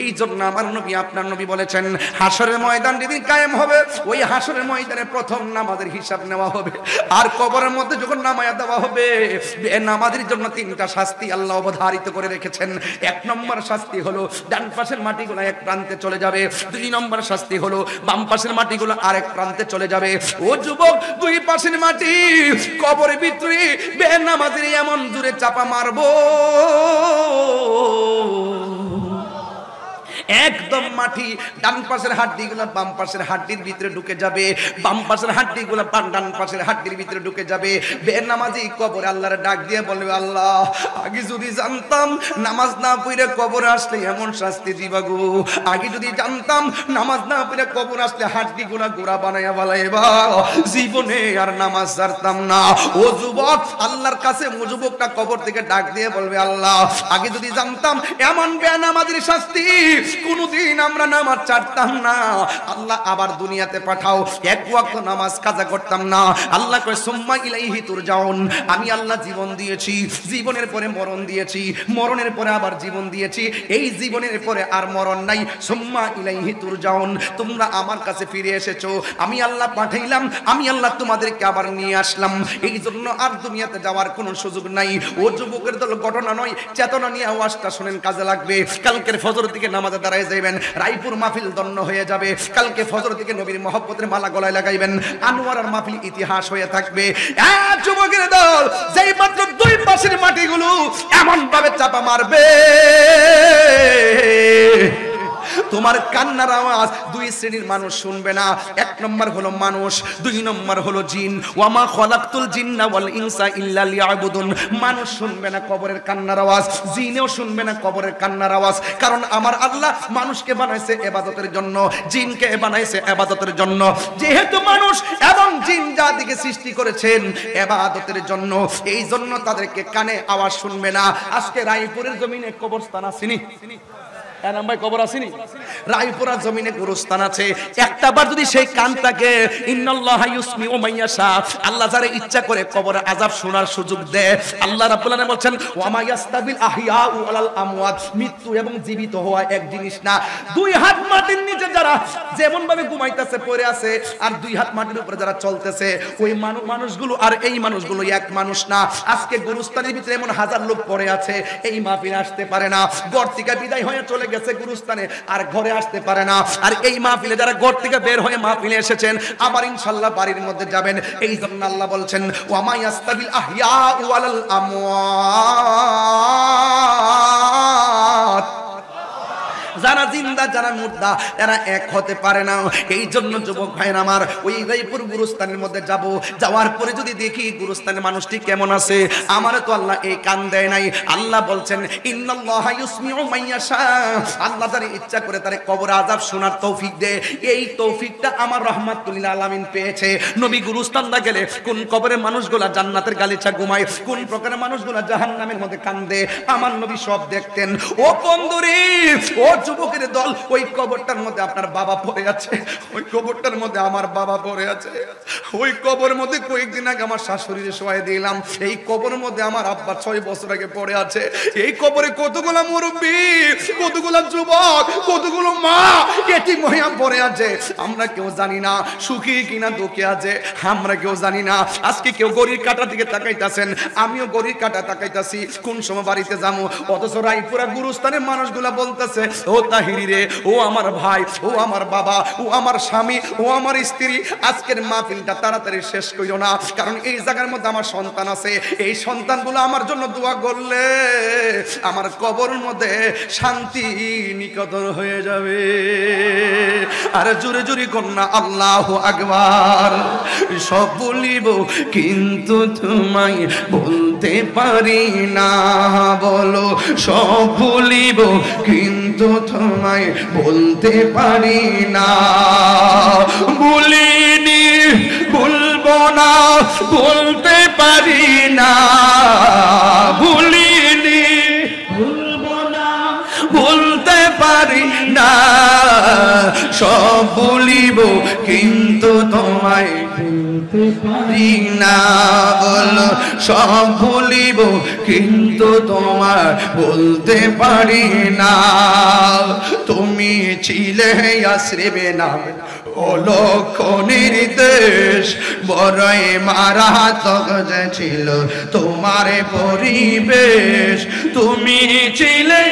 এই জন্য আমার নবী আপনার নবী বলেছেন, হাসরের ময়দান যেদিন কায়েম হবে, ওই হাসরের ময়দানে প্রথম নামাজের হিসাব নেওয়া হবে। আর কবরের মধ্যে যখন নামায়া দেওয়া হবে, নামাজের জন্য 3টা শাস্তি আল্লাহ অবধারিত করে রেখেছেন। 1 নম্বর শাস্তি হলো ডান পাশের মাটিগুলো এক প্রান্তে চলে যাবে। 2 নম্বর শাস্তি হলো বাম পাশের মাটিগুলো আরেক প্রান্তে চলে যাবে। ও যুবক, 2 পাশের মাটি কবরের ভিতরে বেনামাজের এমন জোরে চাপা মারবো, একদম মাটি ডান পাশের হাড্ডিগুলো বাম পাশের হাড্ডির ভিতরে ঢুকে যাবে, বাম পাশের হাড্ডিগুলো ডান পাশের হাড্ডির ভিতরে ঢুকে যাবে। বেনামাজি কবরে আল্লাহর ডাক দিয়ে বলবে, আল্লাহ আগে যদি জানতাম নামাজ না পড়ে কবরে আসলে এমন শাস্তি দিবা গো, আগে যদি জানতাম নামাজ না পড়ে কবরে আসলে হাড্ডিগুলো গোড়া বানায়া বালাইবা, জীবনে আর নামাজ ছাড়তাম না। ও যুবক, আল্লাহর কাছে যুবকটা কবর থেকে ডাক দিয়ে বলবে, আল্লাহ আগে যদি জানতাম এমন বেনামাজির শাস্তি কোনদিন আমরা নামাজ ছাড়তাম না, আল্লাহ আবার দুনিয়াতে পাঠাও, এক ওয়াক্ত নামাজ কাজা করতাম না। আল্লাহ কয় সুম্মা ইলাইহি তুরজাউন, আমি আল্লাহ জীবন দিয়েছি, জীবনের পরে মরণ দিয়েছি, মরণের পরে আবার জীবন দিয়েছি, এই জীবনের পরে আর মরণ নাই। সুম্মা ইলাইহি তুরজাউন, তোমরা আমার কাছে ফিরে এসেছো, আমি আল্লাহ পাঠাইলাম, আমি আল্লাহ তোমাদেরকে আবার নিয়ে আসলাম, এই জন্য আর দুনিয়াতে যাওয়ার কোনো সুযোগ নাই। ও যুবকের দল, ঘটনা নয়, চেতনা নিয়ে আওয়াজটা শুনেন, কাজে লাগবে। কালকের ফজর দিকে নামাজে দাঁড়ায় যাইবেন, রায়পুর মাহফিল দন্ন হয়ে যাবে। কালকে ফজর দিকে নবীর মহব্বতের মালা গলায় লাগাইবেন, আনোয়ারার মাহফিল ইতিহাস হয়ে থাকবে। যুবকের দল, যেই মাত্র দুই পাশের মাটিগুলো এমন ভাবে চাপা মারবে, তোমার কান্নার আওয়াজ দুই শ্রেণীর মানুষ শুনবে না। এক নম্বর হলো মানুষ, দুই নম্বর হলো জিন। ওয়ামা খলাকতুল জিন্না ওয়াল ইনসা ইল্লা লিয়াবুদুন। মানুষ শুনবে না কবরের কান্নার আওয়াজ, জিনও শুনবে না কবরের কান্নার আওয়াজ, কারণ আমার আল্লাহ মানুষকে বানাইছে ইবাদতের জন্য, জিনকে বানাইছে ইবাদতের জন্য। যেহেতু মানুষ এবং জিন জাতিকে সৃষ্টি করেছেন ইবাদতের জন্য, এই জন্য তাদেরকে কানে আওয়াজ শুনবে না। আজকে রায়পুরের জমিনে কবরস্থান আসেনি, কবর আসেনি, রায়পুরা জমিনে গুরুস্থান আছে। একটা বার যদি সেই কানটাকে ইন্নাল্লাহা ইউসমিউ মাইয়াশা, আল্লাহ যারে ইচ্ছা করে কবরে আযাব শোনার সুযোগ দেয়। আল্লাহ রাব্বুল আলামিন বলেন ওয়ামা ইয়াস্তাবিল আহইয়াউ ওয়ালাল আমওয়াত, মৃত্যু এবং জীবিত হওয়া এক জিনিস না। দুই হাত মাটির নিচে যারা যেমন ভাবে ঘুমাইতেছে পড়ে আছে, আর দুই হাত মাটির উপরে যারা চলতেছে, ওই মানুষগুলো আর এই মানুষগুলো এক মানুষ না। আজকে গুরুস্থানের ভিতরে এমন হাজার লোক পড়ে আছে, এই মাহফিলে আসতে পারে না, ঘর থেকে বিদায় হয়ে চলে গেছে গুরুস্থানে, আর ঘরে আসতে পারে না। আর এই মাহফিলে যারা ঘর থেকে বের হয়ে মাহফিলে এসেছেন, আবার ইনশাআল্লাহ বাড়ির মধ্যে যাবেন। এই জন্য আল্লাহ বলছেন ওয়ামা ইয়াস্তাবিল আহইয়াউ ওয়ালাল আমওয়াত, যারা জিন্দা যারা মুর্দা এরা এক হতে পারে না। এই জন্য যুবক ভাইরা আমার, ওই রায়পুর গুরুস্থানের মধ্যে যাব, যাওয়ার পরে যদি দেখি গুরুস্থানের মানুষটি কেমন আছে, আমারে তো আল্লাহ এই কান দেয় নাই। আল্লাহ বলছেন ইন্নাল্লাহা ইউসমিউ মাইয়াশা, আল্লাহ যার ইচ্ছা করে তারে কবর আযাব শোনার তৌফিক দেয়। এই তৌফিকটা আমার রাহমাতুল লিল আলামিন পেয়েছে। নবী গুরুস্থানটা গেলে কোন কবরের মানুষগুলা জান্নাতের গালিচা ঘুমায়, কোন প্রকারের মানুষগুলা জাহান্নামের মধ্যে কান্দে, আমার নবী সব দেখতেন। ও বন্ধুরে, ও যুবকের দল, ওই কবরটার মধ্যে আপনার বাবা পড়ে আছে, ওই কবরটার মধ্যে আমার বাবা পড়ে আছে, ওই কবরের মধ্যে কয়েকদিন আগে আমার শাশুড়িরে শোয়াই দিলাম, এই কবরের মধ্যে আমার আব্বা 6 বছর আগে পড়ে আছে। এই কবরে কতগুলা মুরব্বী, কতগুলা যুবক, কতগুলো মা এতিম হইয়া পড়ে আছে, আমরা কেউ জানি না সুখী কিনা দুঃখে আছে, আমরা কেউ জানি না। আজকে কেউ গড়ির কাটা দিকে তাকাইতাছেন, আমিও গড়ির কাটা তাকাইতাছি, কোন সময় বাড়িতে যাবো। অথচ রায়পুরা গুরুস্থানের মানুষগুলা বলতেছে ও তাহিরি রে, ও আমার ভাই, ও আমার বাবা, ও আমার স্বামী, ও আমার স্ত্রী, আজকের মাহফিলটা তাড়াতাড়ি শেষ কইরো না, কারণ এই জায়গার মধ্যে আমার সন্তান আছে, এই সন্তানগুলো আমার জন্য দোয়া করলে আমার কবরের মধ্যে শান্তি নিকেতন হয়ে যাবে। আর জোরে জোরে কন্যা আল্লাহু আকবার। সব বলিব কিন্তু তোমায় বলতে পারি না, বলো সব বলিব কিন্তু তোমায় বলতে পারি না। বলিনি বলবো না, বলতে পারি না, বলিনি বলবো না, বলতে পারি না। সব বলিব কিন্তু তোমায় বলতে পারি না, বলো সব বলিব কিন্তু তোমার বলতে পারি না। তুমি ছিলে আশ্রিবে না অলক্ষণের দেশ, বড়ই মারাত্মক যে ছিল তোমার পরিবেশ। তুমি ছিলে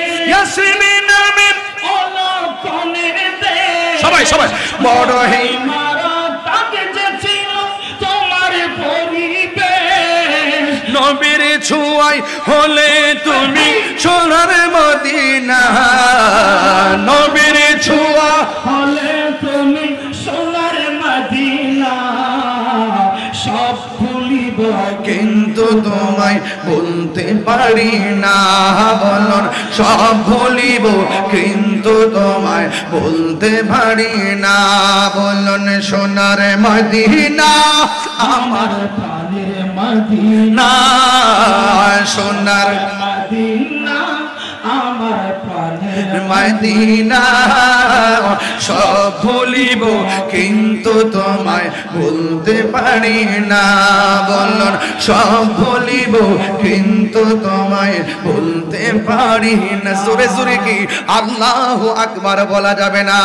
আশ্রিবে নামে অলক্ষণের দেশ, সবাই সবাই বড়ই মারাত্মক যে ছিল তোমার পরিবেশ। নবীর ছোঁয়ায় হলে তুমি সোনার মদিনা, নবীর ছোঁয়া হলে তুমি সোনার মদিনা। সব ভুলিব কিন্তু তোমায় বলতে পারি না, বলুন সব ভুলিব কিন্তু তোমায় বলতে পারি না। বলুন সোনার মদিনা আমার প্রাণের মদিনা, সোনার মদিনা আমার প্রাণের মদিনা সব ভুলিব কিন্তু তোমায় ভুলতে পারি না বলুন সব ভুলিব কিন্তু তোমায় ভুলতে পারি না জোরে জোরে কি আল্লাহু আকবার বলা যাবে না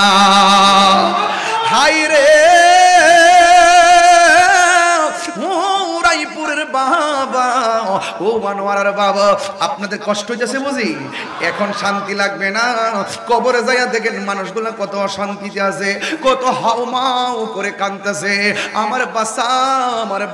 হায় রে বাবা ও আনোয়ারের বাবা আপনাদের কষ্ট হইতেছে বুঝি এখন শান্তি লাগবে না কবরে যাইয়া দেখেন মানুষগুলো কত অশান্তিতে আছে কত হাউমাউ করে কাঁদতেছে আমার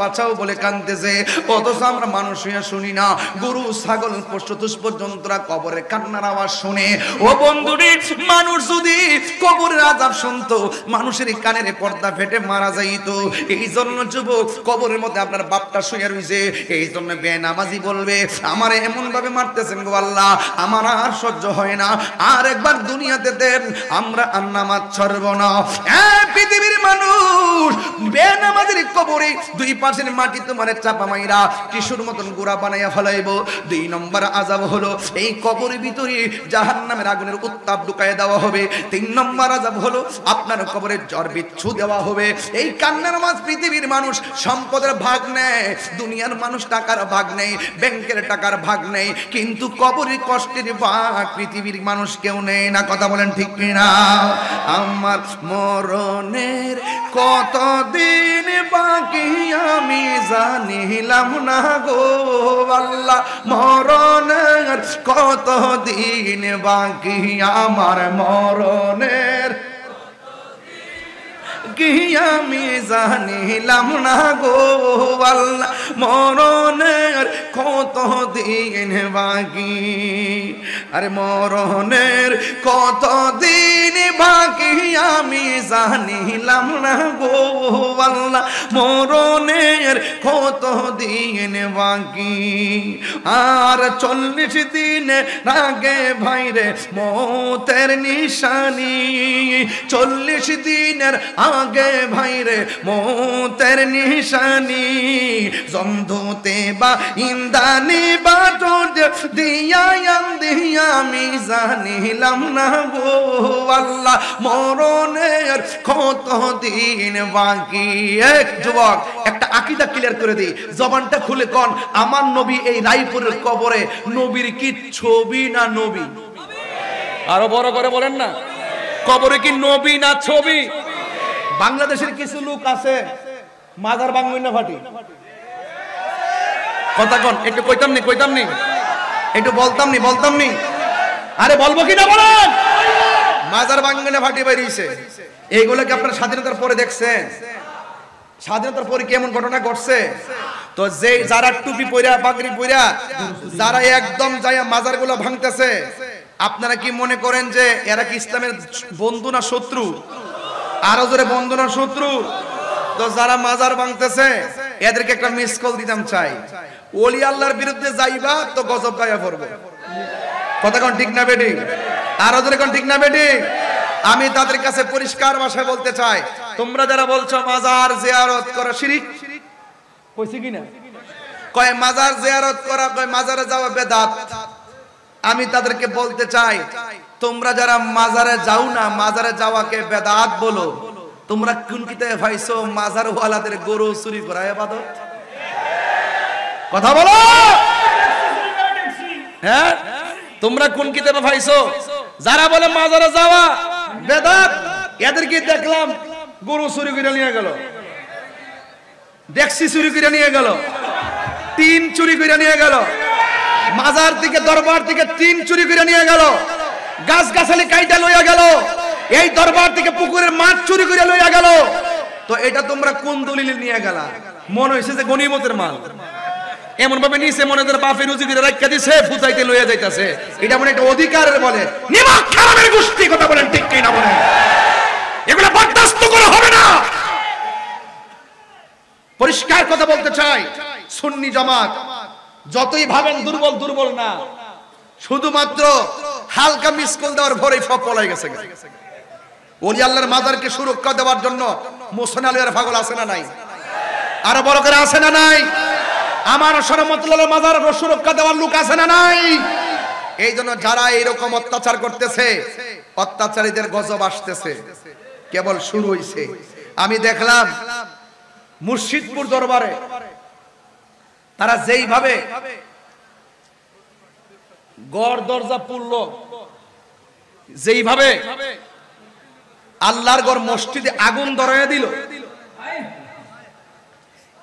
বাঁচাও বলে কাঁদতেছে অথচ আমরা মানুষ হইয়া শুনি না গরু ছাগল পশুতুষ পর্যন্তরা কবরে কান্নার আওয়াজ শুনে ও বন্ধুরি মানুষ যদি কবরের আযাব শুনতো মানুষের কানের পর্দা ফেটে মারা যাইতো এই জন্য যুবক কবরের মধ্যে আপনার বাপটা শুয়ে রইছে এই জন্য বেনামাজি বলবে আমার এমন ভাবে মারতেছেন গো আল্লাহ আমার আর সহ্য হয় না আর একবার দুনিয়াতে দেন আমরা আর নামাজ ছাড়ব না পৃথিবীর মানুষ বেনামাজির কবরে দুই পাশের মাটি তোমার চাপা মাইরা টিস্যুর মতন গুড়া বানাইয়া ফেলাইবো দুই নম্বর আযাব হলো এই কবরের ভিতরে জাহান্নামের আগুনের উত্তাপ ঢুকায় দেওয়া হবে তিন নম্বর আযাব হলো আপনার কবরে জ্বর বিচ্ছু দেওয়া হবে এই কান্নার মাঝ পৃথিবীর মানুষ সম্পদের ভাগ নেয় দুনিয়ার মানুষ টাকার ভাগ নেই ব্যাংকের টাকার ভাগ নেই কিন্তু কবরের কষ্টের ভাগ পৃথিবীর মানুষ কেউ নেই না কথা বলেন ঠিক কিনা আমার মরণের কতদিন বাকি আমি জানিলাম না গো আল্লাহ মরণের কতদিন বাকি আমার মরণের কি আমি জানিলাম না গো আল্লাহ মরণের কতদিন বাকি আরে মরণের কতদিন বাকি আমি জানিলাম না গো আল্লাহ মরণের কতদিন বাকি আর 40 দিন আগে ভাইরে মৌতের নিশানি 40 দিনের আগে ভাইরে মৌতের নিশানি জমধুতে বা ইন্দানি বাটুট দিয়া আমি জানিলাম না গো আল্লাহ মরণের কতদিন বাকি এক যুবক একটা আকীদা ক্লিয়ার করে দিই জবানটা খুলে কোন আমার নবী এই রায়পুরের কবরে নবীর কি ছবি না নবী আরো বড় করে বলেন না কবরে কি নবী না ছবি বাংলাদেশের কিছু লোক আছে মাজার বাংলা না ফাটি কথা কোন একটু কইতাম নি একটু বলতাম নি আরে বলবো কি না বলেন মাজার বাংলা ফাটি বাইরেছে এইগুলোকে আপনারা স্বাধীনতার পরে দেখছেন স্বাধীনতার পরে কেমন ঘটনা ঘটছে তো যে যারা টুপি পইরা পাগড়ি পইরা যারা একদম যায় মাজারগুলো ভাঙতেছে আপনারা কি মনে করেন যে এরা কি ইসলামের বন্ধু না শত্রু আরো জোরে বন্ধু না শত্রু তো যারা মাজার ভাঙতেছে এদেরকে একটা মিস কল দিতাম চাই ওলি আল্লাহর বিরুদ্ধে যাইবা তো গজব গায়া পড়বে কথা কোন ঠিক না বেটি আরো জোরে কোন ঠিক না বেটি আমি তাদের কাছে পরিষ্কার ভাষায় বলতে চাই তোমরা যারা বলছো মাজার জিয়ারত করা শিরক কইছি কিনা কয় মাজার জিয়ারত করা কয় মাজারে যাওয়া বেদাত আমি তাদেরকে বলতে চাই তোমরা যারা মাজারে যাও না মাজারে যাওয়াকে বেদাত বলো তোমরা কোন কিতাবে পাইছো মাজার ওয়ালাদের গরু চুরি করা ইবাদত কথা বলো হ্যাঁ তোমরা কোন কিতাবে পাইছো যারা বলে মাজারে যাওয়া বেদাত এদেরকে দেখলাম গরু চুরি করে নিয়ে গেল ডেক্সি চুরি করে নিয়ে গেল টিন চুরি করে নিয়ে গেল মাজার থেকে দরবার থেকে টিন চুরি করে নিয়ে গেল গাছ গাছালি কাইটা লইয়া গেল এই দরবার থেকে পুকুরের মাছ চুরি করে লইয়া গেল তো এটা তোমরা কোন দলিলে নিয়ে গেলা মনে হইছে যে গনিমতের মাল এমন ভাবে নিছে মনে হয় বাপে রুজি করে রাখা দিছে ফুটাইতে লইয়া যাইতাছে এটা মনে একটা অধিকারের বলে নিমক খারাপের গোষ্ঠী কথা বলেন ঠিক কি না বলেন এগুলা বরদাস্ত করা হবে না পরিষ্কার কথা বলতে চাই সুন্নি জামাত যতই ভাবেন দুর্বল না শুধুমাত্র হালকা মিসকল দেওয়ার ভরেই সব পলাই গেছে ওলি আল্লাহর মাজারকে সুরক্ষা দেওয়ার জন্য মোহসেন আলীর পাগল আছে না নাই আরো বড় করে আছে না নাই আমার শরমতুল্লাহ মাজার সুরক্ষা দেওয়ার লোক আছে না নাই এই জন্য যারা এইরকম অত্যাচার করতেছে, অত্যাচারীদের গজব আসতেছে, কেবল শুরু হইছে। আমি দেখলাম মুর্শিদপুর দরবারে তারা যেইভাবে গড় দরজা পুরল, যেইভাবে আল্লাহর ঘর মসজিদে আগুন ধরাইয়া দিল,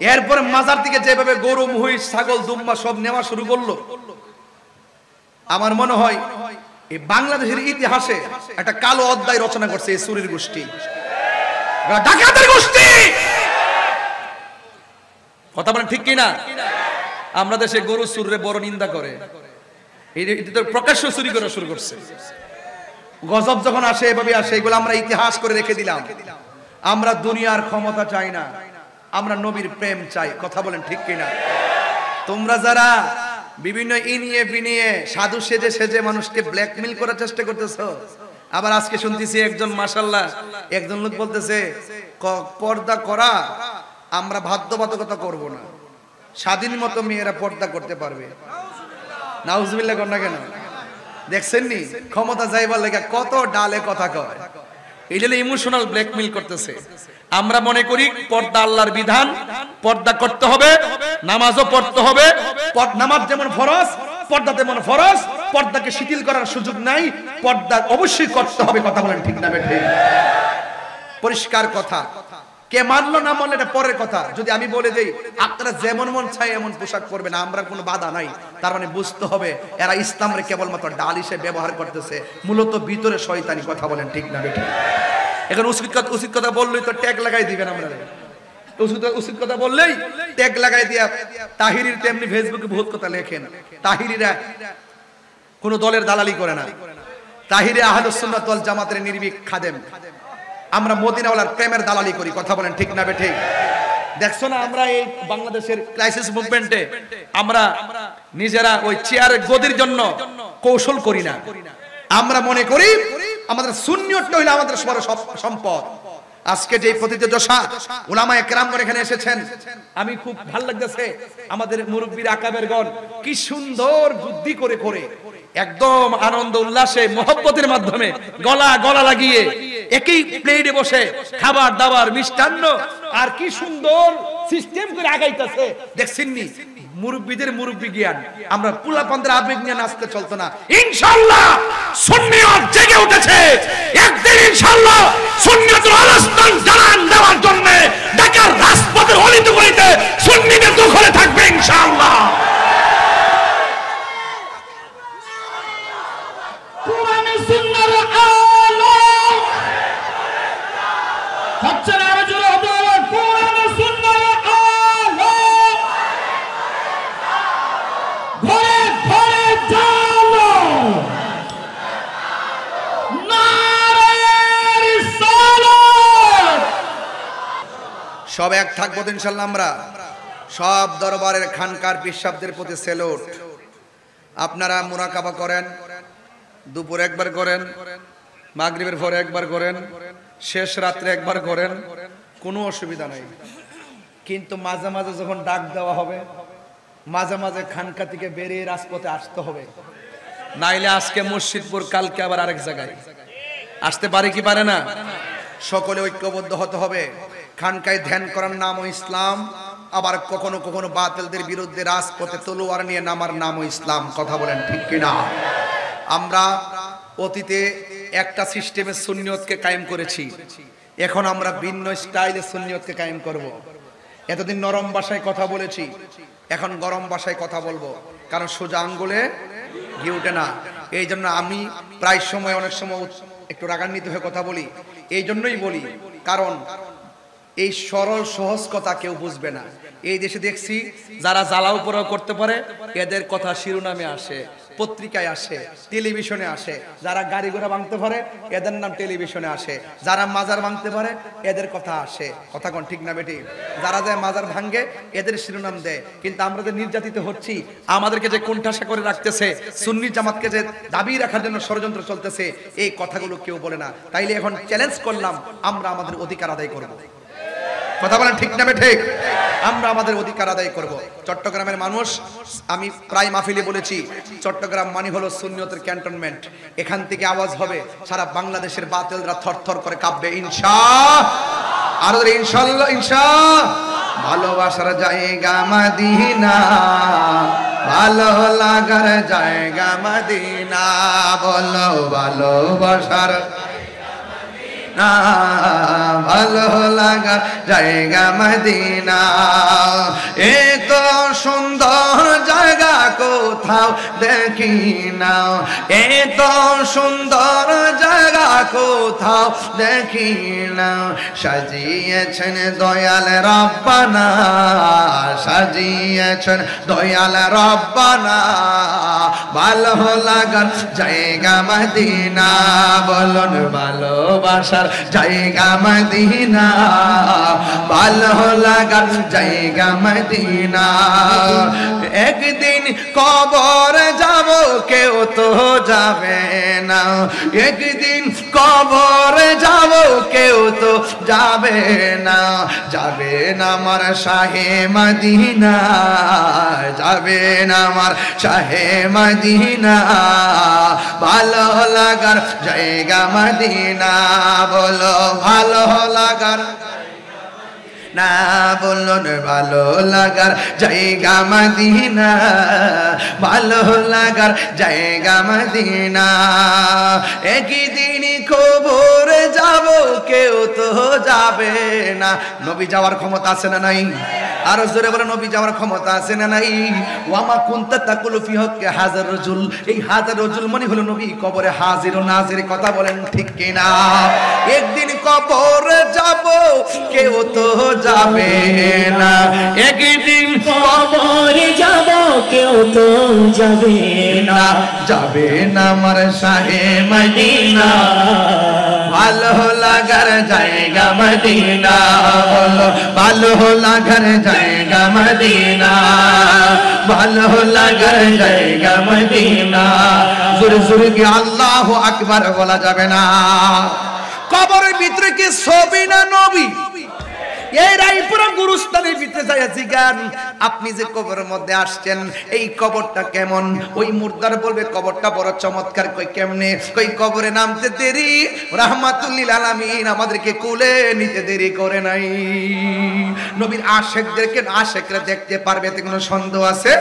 এরপরে মাজার থেকে যেভাবে গরু মহিষ ছাগল দুম্বা সব নেওয়া শুরু করলো, আমার মনে হয় এই বাংলাদেশের ইতিহাসে একটা কালো অধ্যায় রচনা করছে এই চুরির গোষ্ঠী, ডাকাতের গোষ্ঠী। কথা বলেন ঠিক কিনা? আমরা দেশে গরু চুরে বড় নিন্দা করে, এই প্রকাশ্য চুরি করা শুরু করছে। গজব যখন আসে এভাবে আসে, এগুলো আমরা ইতিহাস করে রেখে দিলাম। আমরা দুনিয়ার ক্ষমতা চাই না, আমরা নবীর প্রেম চাই। কথা বলেন ঠিক কিনা? তোমরা যারা বিভিন্ন ইনিয়ে বিনিয়ে সাধু সেজে সেজে মানুষকে ব্ল্যাকমেল করার চেষ্টা করতেছো, আবার আজকে শুনতেছি একজন মাশাআল্লাহ একজন লোক বলতেছে পর্দা করা আমরা বাধ্যবাধকতা করব না, স্বাধীন মতো মেয়েরা পর্দা করতে পারবে। নাউজুবিল্লাহ কর না কেন? দেখছেন নি ক্ষমতা যাইবার লাগা কত ডালে কথা কয়। এই জন্য ইমোশনাল ব্ল্যাকমেল করতেছে। আমরা মনে করি পর্দা আল্লাহর বিধান, পর্দা করতে হবে, নামাজও পড়তে হবে। নামাজ যেমন ফরজ, পর্দা তেমন ফরজ, পর্দাকে শিথিল করার সুযোগ নাই, পর্দা অবশ্যই করতে হবে। কথা বলেন ঠিক না বেঠিক? পরিষ্কার কথা। কে মানলো না মানলো এটা পরের কথা। যদি আমি বলে দেই আপনারা যেমন মন চাই এমন পোশাক পরবেন, আমরা কোনো বাধা নাই, তার মানে বুঝতে হবে এরা ইসলামরে কেবলমাত্র ডাল হিসেবে ব্যবহার করতেছে, মূলত ভিতরে শয়তানি। কথা বলেন ঠিক না বেঠিক? এখন উচিত কথা বললেই তো ট্যাগ লাগাই দিবেন। আমরা উচিত কথা বললেই ট্যাগ লাগাই দিয়া তাহিরির তেমনি ফেসবুকে বহুত কথা লেখেন। তাহিরিরা কোন দলের দালালি করে না, তাহিরে আহলুস সুন্নাত ওয়াল জামাতের নির্ভীক খাদেম। আমরা মদিনাওয়ালার প্রেমের দালালি করি। কথা বলেন ঠিক না বেঠিক? দেখছো না আমরা এই বাংলাদেশের ক্রাইসিস মুভমেন্টে আমরা নিজেরা ওই চেয়ারের গদির জন্য কৌশল করি না। আমরা মনে করি আমাদের সুন্নিয়তটা হইলো আমাদের সবার সম্পদ। আজকে যে প্রতিযোগিতা উলামায়ে কেরামগণ এখানে এসেছেন, আমি খুব ভালো লাগতেছে। আমাদের মুরব্বির আকাবেরগণ কি সুন্দর বুদ্ধি করে করে একদম আনন্দ উল্লাসে মহব্বতের মাধ্যমে গলা লাগিয়ে একই প্লেটে বসে খাবার দাবার মিষ্টান্ন আর কি সুন্দর সিস্টেম করে আগাইতেছে। দেখছেন নি মুরব্বিদের মুরব্বি জ্ঞান। আমরা পুলাপানদের আবেগ নিয়ে নাচতে চলতো না। ইনশাআল্লাহ সুন্নিয়ত জেগে উঠেছে। একদিন ইনশাআল্লাহ সুন্নিয়তের আলোচনা জানান দেওয়ার জন্য ঢাকার রাজপথের অলিতে গলিতে সুন্নিদের দখলে থাকবে ইনশাআল্লাহ। কোরআন সুন্নাহর আলো হচ্ছে না জোরে হতে হবে। কোরআন সুন্নাহর আলো ঘরে ঘরে জালো, নারে রিসালাত। সব এক থাকবো ইনশাআল্লাহ। আমরা সব দরবারের খানকার পিসাবদের প্রতি সেলুট। আপনারা মুরাকাবা করেন, দুপুর একবার করেন, মাগরিবের পরে একবার করেন, শেষ রাত্রে একবার করেন, কোনো অসুবিধা নাই। কিন্তু মাঝে মাঝে যখন ডাক দেওয়া হবে, মাঝে মাঝে খানকা থেকে বেরিয়ে রাজপথে আসতে হবে। নাইলে আজকে মুর্শিদপুর, কালকে আবার আরেক জায়গায় আসতে পারে কি পারে না? সকলে ঐক্যবদ্ধ হতে হবে। খানকায় ধ্যান করার নামও ইসলাম, আবার কখনো কখনো বাতিলদের বিরুদ্ধে রাজপথে তলোয়ার নিয়ে নামার নামও ইসলাম। কথা বলেন ঠিক কিনা? আমরা অতীতে একটা সিস্টেমে সুন্নিয়তকে কায়েম করেছি, এখন আমরা ভিন্ন স্টাইলে সুন্নিয়তকে কায়েম করব। এতদিন নরম ভাষায় কথা বলেছি, এখন গরম ভাষায় কথা বলবো, কারণ সোজা আঙ্গুলে ঘি ওঠে না। এই জন্য আমি প্রায় সময় অনেক সময় একটু রাগান্বিত হয়ে কথা বলি। এই জন্যই বলি কারণ এই সরল সহজ কথা কেউ বুঝবে না। এই দেশে দেখছি যারা জ্বালাও পোড়াও করতে পারে এদের কথা শিরোনামে আসে, পত্রিকায় আসে, টেলিভিশনে আসে। যারা গাড়ি ঘোড়া ভাঙতে পারে এদের নাম টেলিভিশনে আসে, যারা মাজার ভাঙতে পারে এদের কথা আসে। কথা কোন ঠিক না বেটি? যারা যায় মাজার ভাঙে এদের শিরোনাম দেয়। কিন্তু আমরা যে নির্যাতিত হচ্ছি, আমাদেরকে যে কোণঠাসা করে রাখতেছে, সুন্নি জামাতকে যে দাবি রাখার জন্য ষড়যন্ত্র চলতেছে, এই কথাগুলো কেউ বলে না। তাইলে এখন চ্যালেঞ্জ করলাম, আমরা আমাদের অধিকার আদায় করব। কথা বলেন ঠিক না ঠিক? আমরা আমাদের অধিকার আদায় করব। চট্টগ্রামের মানুষ, আমি প্রায় মাহফিলে বলেছি, চট্টগ্রাম মানে হলো সুন্নিয়তের ক্যান্টনমেন্ট। এখান থেকে আওয়াজ হবে, সারা বাংলাদেশের বাতিলরা থরথর করে কাঁপবে ইনশাআল্লাহ। আর ইনশাআল্লাহ, ইনশাআল্লাহ। ভালোবাসার জায়গা মদিনা, ভালো লাগার জায়গা মদিনা, বলো ভালোবাসার না, ভালো লাগার জায়গা মদিনা। এত সুন্দর জায়গা কোথাও দেখি না, এত সুন্দর জায়গা কোথাও দেখি না। সাজিয়েছেন দয়াল রব্বানা, সাজিয়েছেন দয়াল রব্বানা, ভালো লাগার জায়গা মদিনা, বলুন ভালোবাসার জায়গা মদিনা, ভালো লাগার জায়গা মদিনা। একদিন কবর যাব, কেউ তো যাবে না, একদিন কবর যাব, কেউ তো যাবে না। যাবে না আমার শাহে মদিনা, যাবে না আমার শাহে মদিনা, ভালো লাগার জায়গা মদিনা, বলো ভালো লাগার না, বলুন ভালো লাগার জায়গা মদিনা, ভালো লাগার জায়গা মদিনা। একদিন কবর যাব, কেউ তো যাবে না। নবী যাওয়ার ক্ষমতা আছে না নাই? আর জোরে বলে নবী যাওয়ার ক্ষমতা আছে না নাই? ওয়ামা কুনতা তাকুলু ফি হক্কে হাজার রাজুল, এই হাজার রাজুল মানে হলো নবী কবরে হাজির ও নাজির। কথা বলেন ঠিক কি না? একদিন কবরে যাব, কেউ তো যাবে না, একদিন কবরে যাব, কেউ তো যাবে না। যাবে না আমার শাহে মদিনা, ভালো লাগার জায়গা মদিনা, বলো ভালো লাগার জায়গা মদিনা, ভালো লাগার জায়গা মদিনা। জোরে জোরে কি আল্লাহু আকবার বলা যাবে না? কবরের ভিতরে কি ছবি না নবী? এই রায়পুরা গুরুস্থানের ভিতরে যায় জিগান, আপনি যে কবরের মধ্যে আসছেন, এই কবরটা কেমন? ওই মুর্দার বলবে কবরটা বড় চমৎকার। কই কেমনে? কই কবরে নামতে দেরি, রাহমাতুল লিল আলামিন আমাদেরকে কুলে নিতে দেরি করে নাই। নবীর আশিকদেরকে আশিকরা দেখতে পারবে, এতে কোনো সন্দেহ আছে?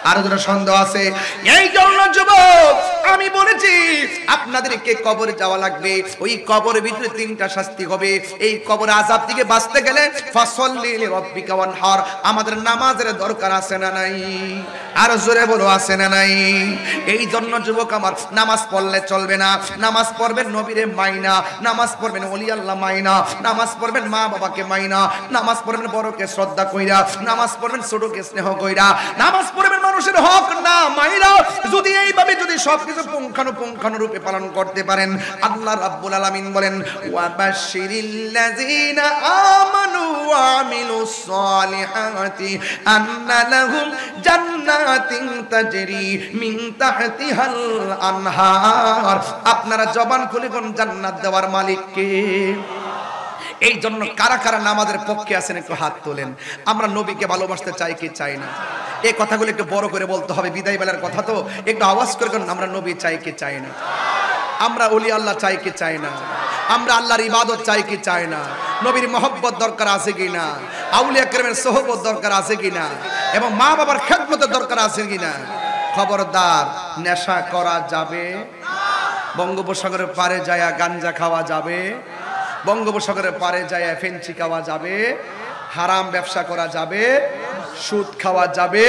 আর কোনো সন্দেহ আছে? এই জন্য যুবক আমি বলেছি আপনাদেরকে কবরে যাওয়া লাগবে। ওই কবরের ভিতরে তিনটা শাস্তি হবে। এই কবর আযাব থেকে বাঁচতে গেলে ফাসাল্লি লিরাব্বিকা ওয়ানহার, আমাদের নামাজের দরকার আছে না নাই? আর জোরে বলো আছে না নাই? এই জন্য যুবক আমার, নামাজ পড়লে চলবে না। নামাজ পড়বেন নবীরে মাইনা, নামাজ পড়বেন ওলি আল্লাহ মাইনা, নামাজ পড়বেন মা বাবাকে মাইনা, নামাজ পড়বেন বড়কে শ্রদ্ধা কইরা, নামাজ পড়বেন ছোটকে স্নেহ কইরা, নামাজ পড়বেন মানুষের হক না মাইরা। যদি এইভাবে যদি সবকিছু পুঙ্খানু রূপে পালন করতে পারেন, আল্লাহ রাব্বুল আলামিন বলেন ওয়াবাশশিরিল্লাযিনা আমানু ওয়া আমিলুস সালিহাতি আন্না লাহুম জান্নাতিন তাজরি মিন তাহতিহাল আনহার। আপনারা জবান খুলে কোন জান্নাত দেওয়ার মালিক কে? এই জন্য কারা কারা নামাজের পক্ষে আছেন একটু হাত তোলেন। আমরা নবীকে ভালোবাসতে চাই কি চাই না? এই কথাগুলো একটু বড় করে বলতে হবে, বিদায় বেলার কথা তো, একটু আওয়াজ করে কোন আমরা নবী চাই কি চাই না? আমরা ওলি আল্লাহ চাই কি চাই না? আমরা আল্লাহর ইবাদত চাই কি চাই না? নবীর মহব্বত দরকার আছে কি না? আউলিয়া কেরামের সোহবত দরকার আছে কি না? এবং মা বাবার খেদমতের দরকার আছে কি না? খবরদার, নেশা করা যাবে না। বঙ্গোপসাগরের পারে যায়া গাঞ্জা খাওয়া যাবে, বঙ্গোপসাগরের পারে যায় ফেঞ্চি খাওয়া যাবে, হারাম ব্যবসা করা যাবে, সুদ খাওয়া যাবে।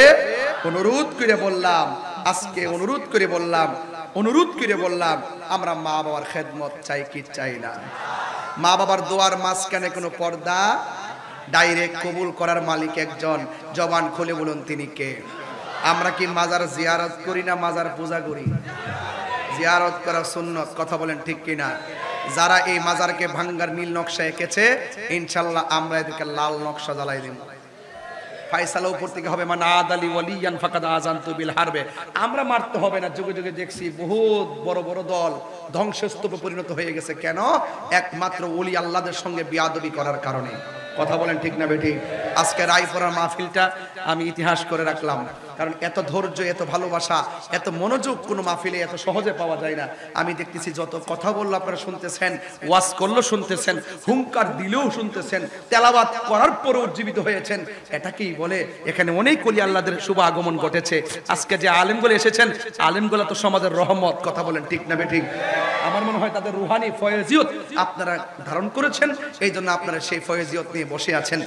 অনুরোধ করে বললাম, আজকে অনুরোধ করে বললাম আমরা মা বাবার খেদমত চাই কি চাই না? মা বাবার দোয়ার মাঝখানে কোনো পর্দা? ডাইরেক্ট কবুল করার মালিক একজন, জবান খুলে বলুন তিনি কে? আমরা কি মাজার জিয়ারত করি না মাজার পূজা করি? জিয়ারত করা সুন্নত, কথা বলেন ঠিক কিনা? যারা এই মাজারকে ভাঙ্গার নীল নকশা এঁকেছে, ইনশাআল্লাহ আমরা এদেরকে লাল নকশা জ্বালাই দেব। ফায়সালা উপর থেকে হবে, মান আদালি ওয়ালিয়ান ফাকাদ আযানতু বিল হারবে। আমরা মারতে হবে না। যুগে যুগে দেখছি বহুত বড় বড় দল ধ্বংসস্তূপে পরিণত হয়ে গেছে। কেন? একমাত্র ওলি আল্লাহদের সঙ্গে বিয়াদবি করার কারণে। কথা বলেন ঠিক না বেঠিক? আজকে রায়পুরার মাহফিলটা আমি ইতিহাস করে রাখলাম, কারণ এত ধৈর্য, এত ভালোবাসা, এত মনোযোগ কোনো মাহফিলে এত সহজে পাওয়া যায় না। আমি দেখতেছি যত কথা বললো আপনারা শুনতেছেন, ওয়াজ করলো শুনতেছেন, হুঙ্কার দিলেও শুনতেছেন, তেলাওয়াত করার পরে উজ্জীবিত হয়েছেন। এটাকেই বলে এখানে অনেক ওলি আল্লাহদের শুভ আগমন ঘটেছে। আজকে যে আলেমগুলো এসেছেন, আলেমগুলো তো সমাজের রহমত। কথা বলেন ঠিক না বেঠিক? আমার মনে হয় তাদের রুহানি ফয়েজিয়ত আপনারা ধারণ করেছেন, এই জন্য আপনারা সেই ফয়েজিয়ত নিয়ে বসে আছেন।